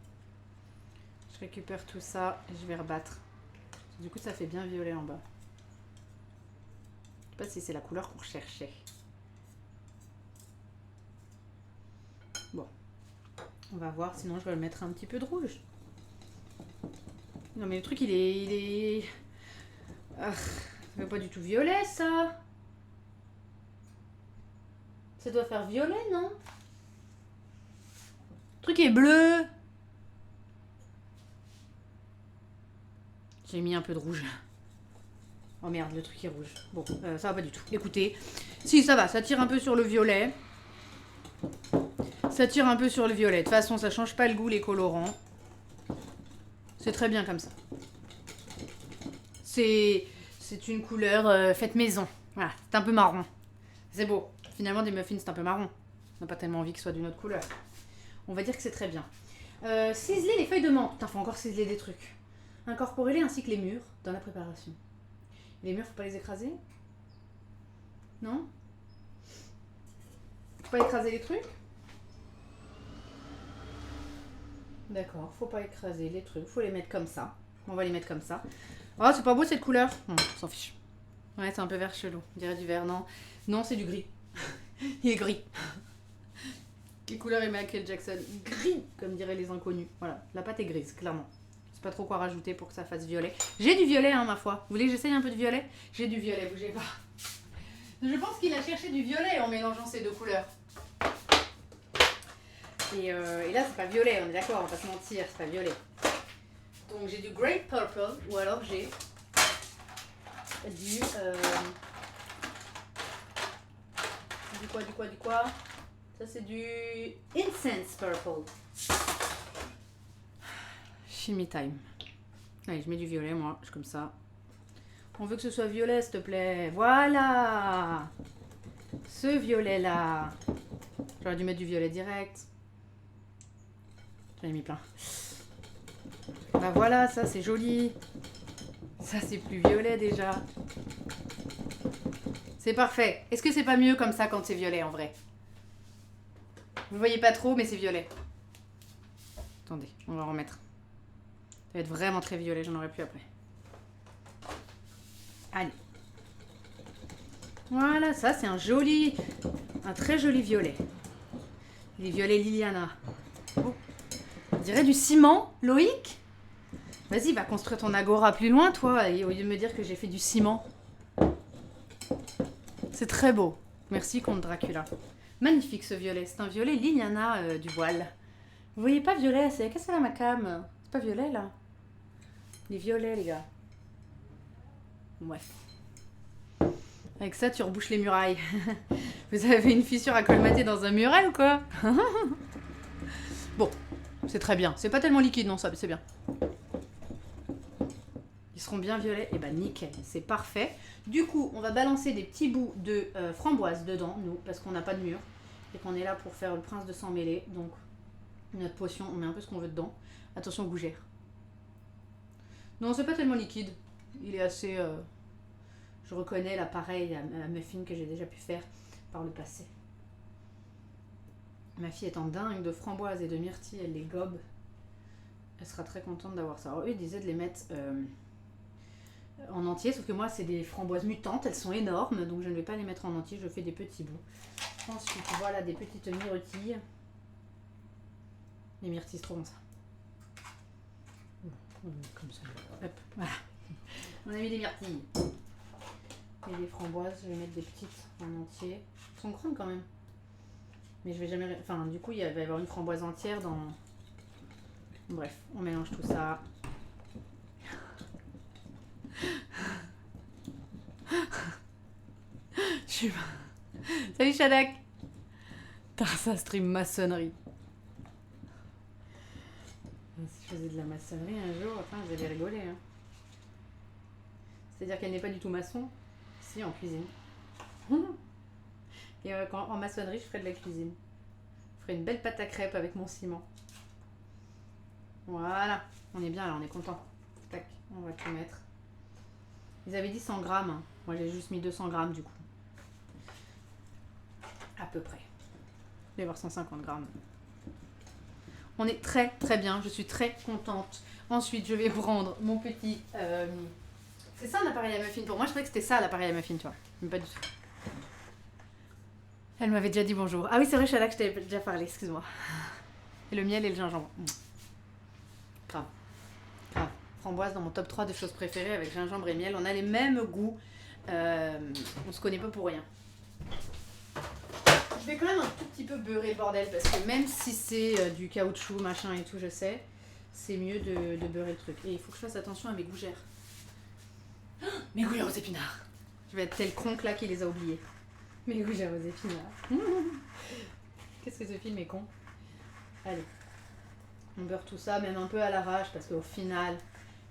Je récupère tout ça et je vais rebattre. Du coup ça fait bien violet en bas. Je sais pas si c'est la couleur qu'on recherchait. Bon. On va voir, sinon je vais le mettre un petit peu de rouge. Non mais le truc il est... Ah, ça fait pas du tout violet ça. Ça doit faire violet non? Le truc est bleu. J'ai mis un peu de rouge. Oh merde, le truc est rouge. Bon, ça va pas du tout. Écoutez, si ça va, ça tire un peu sur le violet. Ça tire un peu sur le violet. De toute façon, ça change pas le goût les colorants. C'est très bien comme ça. C'est une couleur faite maison. Voilà, c'est un peu marron. C'est beau. Finalement, des muffins, c'est un peu marron. On n'a pas tellement envie que ce soit d'une autre couleur. On va dire que c'est très bien. Ciseler les feuilles de menthe. Putain, faut encore ciseler des trucs. Incorporez-les ainsi que les mûres dans la préparation. Les mûres, faut pas les écraser? Non? Faut pas écraser les trucs? D'accord, faut pas écraser les trucs, faut les mettre comme ça. On va les mettre comme ça. Oh, c'est pas beau cette couleur? On s'en fiche. Ouais, c'est un peu vert chelou. On dirait du vert, non? Non, c'est du gris. Il est gris. Quelle couleur est Michael Jackson? Gris, comme diraient les inconnus. Voilà, la pâte est grise, clairement. Je sais pas trop quoi rajouter pour que ça fasse violet. J'ai du violet, hein, ma foi. Vous voulez que j'essaye un peu de violet? J'ai du violet, bougez pas. Je pense qu'il a cherché du violet en mélangeant ces deux couleurs. Et là, c'est pas violet, on est d'accord, on va pas se mentir, c'est pas violet. Donc j'ai du Great Purple, ou alors j'ai du... Du quoi? Ça, c'est du Incense Purple. Chimie time. Allez, je mets du violet, moi, je suis comme ça. On veut que ce soit violet, s'il te plaît. Voilà! Ce violet-là. J'aurais dû mettre du violet direct. J'en ai mis plein. Bah voilà, ça c'est joli. Ça c'est plus violet déjà. C'est parfait. Est-ce que c'est pas mieux comme ça quand c'est violet en vrai? Vous voyez pas trop mais c'est violet. Attendez, on va remettre. Ça va être vraiment très violet, j'en aurai plus après. Allez. Voilà, ça c'est un très joli violet. Les violets Liliana. Oh. On dirait du ciment, Loïc. Vas-y, va construire ton agora plus loin, toi, et au lieu de me dire que j'ai fait du ciment. C'est très beau. Merci, comte Dracula. Magnifique ce violet. C'est un violet Liliana du voile. Vous voyez pas violet? Qu'est-ce que c'est là, ma cam? C'est pas violet, là? Les violets, les gars. Bref. Avec ça, tu rebouches les murailles. Vous avez une fissure à colmater dans un mural ou quoi? Bon, c'est très bien. C'est pas tellement liquide, non, ça, c'est bien. Ils seront bien violets. Et bah nickel, c'est parfait. Du coup, on va balancer des petits bouts de framboise dedans, nous, parce qu'on n'a pas de mur. Et qu'on est là pour faire le prince de sang mêlé. Donc, notre potion, on met un peu ce qu'on veut dedans. Attention aux gougères. Non, c'est pas tellement liquide. Il est assez... Je reconnais l'appareil à muffin que j'ai déjà pu faire par le passé. Ma fille étant dingue de framboises et de myrtilles, elle les gobe. Elle sera très contente d'avoir ça. Alors eux, ils disaient de les mettre en entier, sauf que moi, c'est des framboises mutantes. Elles sont énormes, donc je ne vais pas les mettre en entier. Je fais des petits bouts. Ensuite, voilà des petites myrtilles. Les myrtilles, c'est trop bon ça. Comme ça. Hop, voilà. On a mis des myrtilles. Et des framboises, je vais mettre des petites en entier. Elles sont grandes quand même. Mais je vais jamais... Enfin, du coup, il va y avoir une framboise entière dans... Bref, on mélange tout ça. Je suis... Salut Shadak. Ça stream maçonnerie. Si je faisais de la maçonnerie un jour, enfin, vous allez rigoler. Hein. C'est-à-dire qu'elle n'est pas du tout maçon. Si, en cuisine. Et en maçonnerie, je ferais de la cuisine. Je ferais une belle pâte à crêpes avec mon ciment. Voilà. On est bien là, on est content. Tac, on va tout mettre. Ils avaient dit 100 grammes. Hein. Moi, j'ai juste mis 200 grammes du coup. À peu près. Il va y avoir 150 grammes. On est très très bien. Je suis très contente. Ensuite, je vais prendre mon petit... C'est ça un appareil à muffin. Pour moi, je croyais que c'était ça l'appareil à muffin, tu vois. Mais pas du tout. Elle m'avait déjà dit bonjour. Ah oui, c'est vrai, Shala, que je t'avais déjà parlé, excuse-moi. Et le miel et le gingembre. Grave. Grave. Framboise dans mon top 3 de choses préférées avec gingembre et miel. On a les mêmes goûts. On se connaît pas pour rien. Je vais quand même un tout petit peu beurrer le bordel parce que même si c'est du caoutchouc, machin et tout, je sais, c'est mieux de beurrer le truc. Et il faut que je fasse attention à mes gougères. Mes gougères aux épinards. Je vais être tel con là qui les a oubliés. Mes gougères aux épinards. Qu'est-ce que ce film est con. Allez. On beurre tout ça, même un peu à l'arrache, parce qu'au final,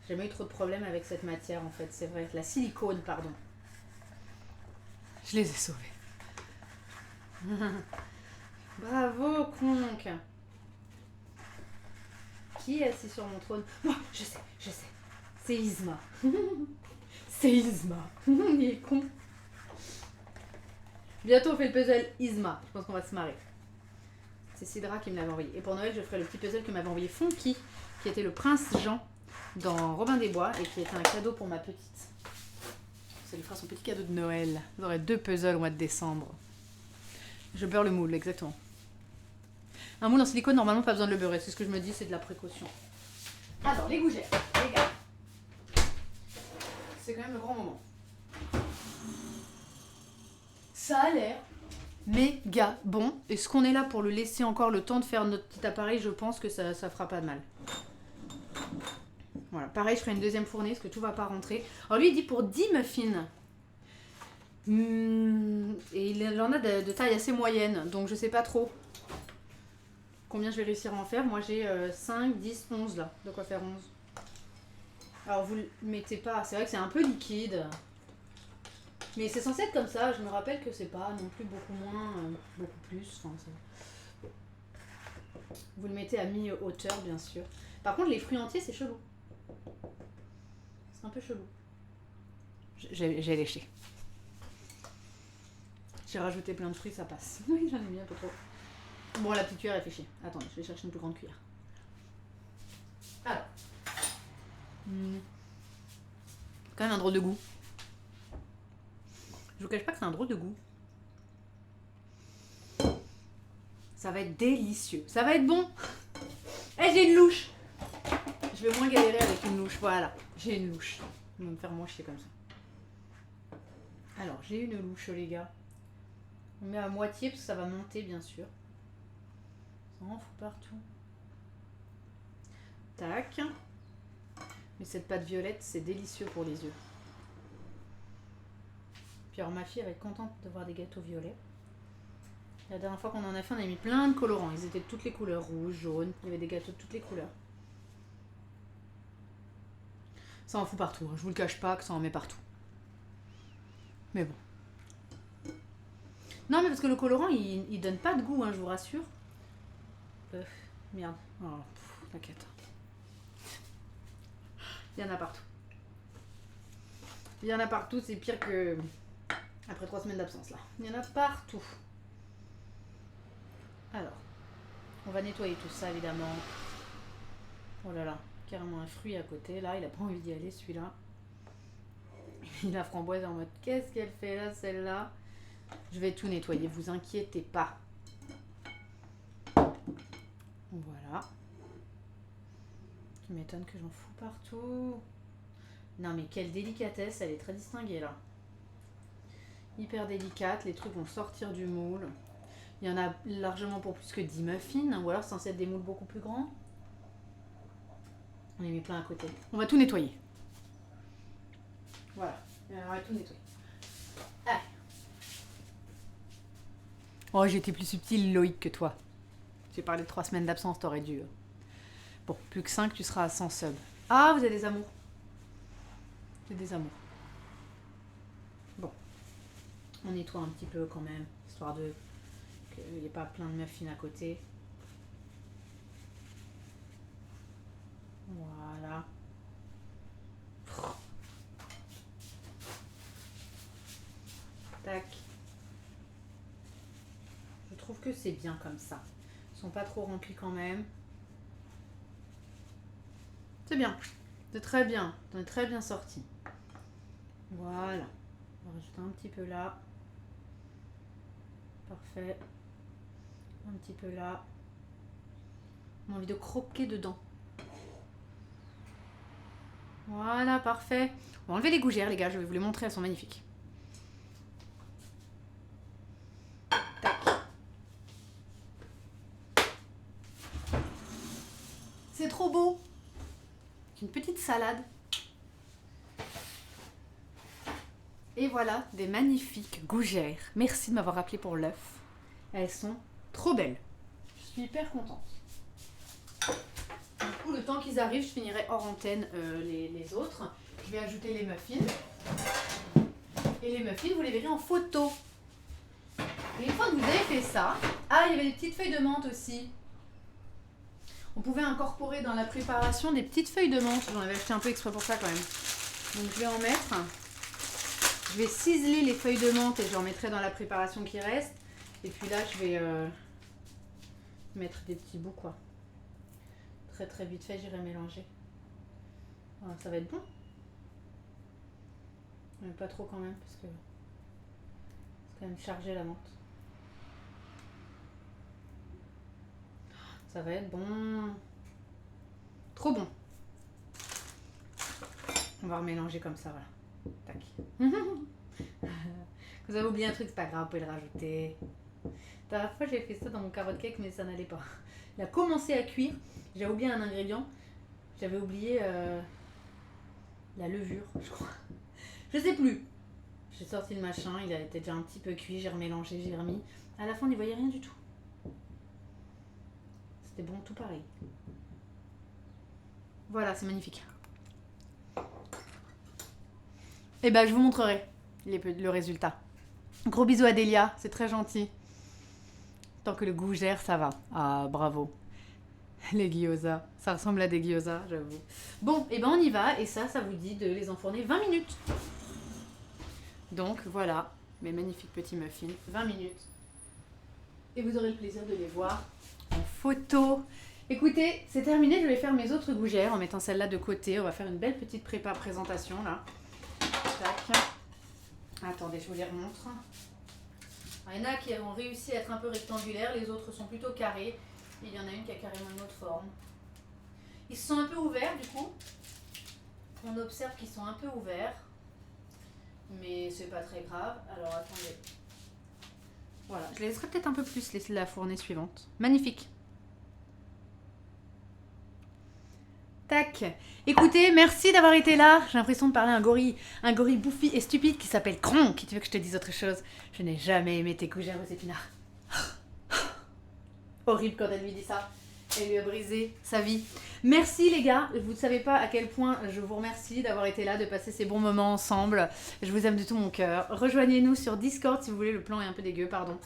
j'ai jamais eu trop de problèmes avec cette matière en fait. C'est vrai. La silicone, pardon. Je les ai sauvés. Bravo, Kronk. Qui est assis sur mon trône? Moi, je sais. C'est Isma. C'est Isma. Il est con. Bientôt on fait le puzzle Isma. Je pense qu'on va se marrer. C'est Sidra qui me l'avait envoyé. Et pour Noël, je ferai le petit puzzle que m'avait envoyé Fonky, qui était le prince Jean dans Robin des Bois et qui était un cadeau pour ma petite. Ça lui fera son petit cadeau de Noël. Vous aurez 2 puzzles au mois de décembre. Je beurre le moule, exactement. Un moule en silicone, normalement, pas besoin de le beurrer. C'est ce que je me dis, c'est de la précaution. Alors, les gougères, les gars. C'est quand même le grand moment. Ça a l'air méga bon. Est-ce qu'on est là pour le laisser encore le temps de faire notre petit appareil? Je pense que ça fera pas de mal. Voilà, pareil, je ferai une deuxième fournée parce que tout va pas rentrer. Alors lui, il dit pour 10 muffins. Et il en a de taille assez moyenne, donc je sais pas trop combien je vais réussir à en faire. Moi j'ai 5, 10, 11 là, de quoi faire 11. Alors vous le mettez pas, c'est vrai que c'est un peu liquide, mais c'est censé être comme ça. Je me rappelle que c'est pas non plus beaucoup moins, beaucoup plus. Enfin, vous le mettez à mi-hauteur bien sûr. Par contre les fruits entiers c'est chelou. C'est un peu chelou. J'ai léché. J'ai rajouté plein de fruits, ça passe. Oui, j'en ai mis un peu trop. Bon, la petite cuillère, elle fait chier. Attendez, je vais chercher une plus grande cuillère. Alors. Quand même un drôle de goût. Je vous cache pas que c'est un drôle de goût. Ça va être délicieux. Ça va être bon. Eh, j'ai une louche. Je vais moins galérer avec une louche. Voilà, j'ai une louche. On va me faire moins chier comme ça. Alors, j'ai une louche, les gars. On met à moitié parce que ça va monter, bien sûr. Ça en fout partout. Tac. Mais cette pâte violette, c'est délicieux pour les yeux. Puis alors ma fille elle va être contente de voir des gâteaux violets. La dernière fois qu'on en a fait, on a mis plein de colorants. Ils étaient de toutes les couleurs, rouge, jaune. Il y avait des gâteaux de toutes les couleurs. Ça en fout partout. Je vous le cache pas que ça en met partout. Mais bon. Non, mais parce que le colorant, il donne pas de goût, hein, je vous rassure. Merde. Oh, t'inquiète. Il y en a partout. Il y en a partout, c'est pire que après 3 semaines d'absence là. Il y en a partout. Alors, on va nettoyer tout ça évidemment. Oh là là, carrément un fruit à côté. Là, il a pas envie d'y aller celui-là. Il a framboise en mode qu'est-ce qu'elle fait là celle-là. Je vais tout nettoyer, vous inquiétez pas. Voilà. Tu m'étonnes que j'en fous partout. Non mais quelle délicatesse, elle est très distinguée là. Hyper délicate, les trucs vont sortir du moule. Il y en a largement pour plus que 10 muffins, ou alors c'est censé être des moules beaucoup plus grands. On les met plein à côté. On va tout nettoyer. Voilà, on va tout nettoyer. Allez. Oh, j'ai été plus subtile, Loïc, que toi. J'ai parlé de 3 semaines d'absence, t'aurais dû. Bon, plus que 5, tu seras à 100 subs. Ah, vous avez des amours. J'ai des amours. Bon. On nettoie un petit peu quand même, histoire de qu'il n'y ait pas plein de muffins à côté. Voilà. Tac. Je trouve que c'est bien comme ça. Ils sont pas trop remplis quand même. C'est bien. C'est très bien. On est très bien sorti. Voilà. On va rajouter un petit peu là. Parfait. Un petit peu là. On a envie de croquer dedans. Voilà, parfait. On va enlever les gougères, les gars. Je vais vous les montrer. Elles sont magnifiques. Tac. C'est trop beau. Une petite salade. Et voilà, des magnifiques gougères. Merci de m'avoir appelé pour l'œuf. Elles sont trop belles. Je suis hyper contente. Du coup, le temps qu'ils arrivent, je finirai hors antenne les autres. Je vais ajouter les muffins. Et les muffins, vous les verrez en photo. Et une fois que vous avez fait ça... Ah, il y avait des petites feuilles de menthe aussi. On pouvait incorporer dans la préparation des petites feuilles de menthe. J'en avais acheté un peu exprès pour ça quand même. Donc je vais en mettre. Je vais ciseler les feuilles de menthe et j'en mettrai dans la préparation qui reste. Et puis là, je vais mettre des petits bouts quoi. Très très vite fait, j'irai mélanger. Voilà, ça va être bon. Mais pas trop quand même parce que c'est quand même chargé la menthe. Ça va être bon. Trop bon. On va remélanger comme ça, voilà. Tac. Vous avez oublié un truc, c'est pas grave, vous pouvez le rajouter. La dernière fois, j'ai fait ça dans mon carotte cake, mais ça n'allait pas. Il a commencé à cuire. J'avais oublié un ingrédient. J'avais oublié la levure, je crois. Je sais plus. J'ai sorti le machin, il était déjà un petit peu cuit, j'ai remélangé, j'ai remis. À la fin, on n'y voyait rien du tout. C'était bon, tout pareil. Voilà, c'est magnifique. Et ben, je vous montrerai le résultat. Gros bisous à Delia, c'est très gentil. Tant que le goût gère, ça va. Ah, bravo. Les gyoza, ça ressemble à des gyoza, j'avoue. Bon, et ben on y va, et ça vous dit de les enfourner 20 minutes. Donc voilà, mes magnifiques petits muffins, 20 minutes. Et vous aurez le plaisir de les voir en photo. Écoutez, c'est terminé, je vais faire mes autres gougères en mettant celle-là de côté. On va faire une belle petite présentation là. Tac. Attendez, je vous les remontre. Il y en a qui ont réussi à être un peu rectangulaires, les autres sont plutôt carrés. Et il y en a une qui a carrément une autre forme. Ils sont un peu ouverts du coup. On observe qu'ils sont un peu ouverts. Mais c'est pas très grave. Alors attendez. Voilà, je les laisserai peut-être un peu plus la fournée suivante. Magnifique. Tac. Écoutez, merci d'avoir été là. J'ai l'impression de parler à un gorille bouffi et stupide qui s'appelle Kron. Qui tu veux que je te dise autre chose? Je n'ai jamais aimé tes gougères aux épinards. Horrible quand elle lui dit ça. Elle lui a brisé sa vie. Merci les gars, vous ne savez pas à quel point je vous remercie d'avoir été là, de passer ces bons moments ensemble. Je vous aime de tout mon cœur. Rejoignez-nous sur Discord si vous voulez, le plan est un peu dégueu, pardon.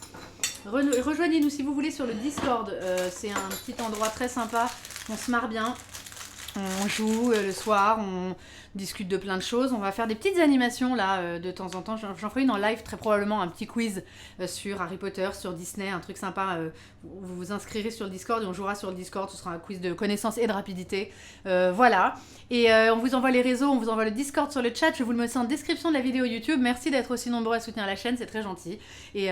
Rejoignez-nous si vous voulez sur le Discord, c'est un petit endroit très sympa, on se marre bien. On joue le soir, on discute de plein de choses. On va faire des petites animations là de temps en temps. J'en ferai une en live, très probablement un petit quiz sur Harry Potter, sur Disney, un truc sympa. Vous vous inscrirez sur le Discord et on jouera sur le Discord. Ce sera un quiz de connaissance et de rapidité. Voilà. Et on vous envoie les réseaux, on vous envoie le Discord sur le chat. Je vous le mets aussi en description de la vidéo YouTube. Merci d'être aussi nombreux à soutenir la chaîne, c'est très gentil. Et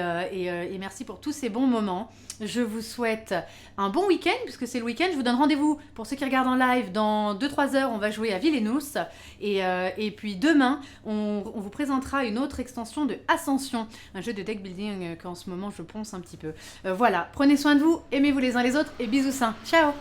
merci pour tous ces bons moments. Je vous souhaite un bon week-end, puisque c'est le week-end. Je vous donne rendez-vous pour ceux qui regardent en live. Dans 2-3 heures, on va jouer à Villainous. Et puis demain, on vous présentera une autre extension de Ascension, un jeu de deck building qu'en ce moment je ponce un petit peu. Voilà, prenez soin de vous, aimez-vous les uns les autres et bisous sains. Ciao!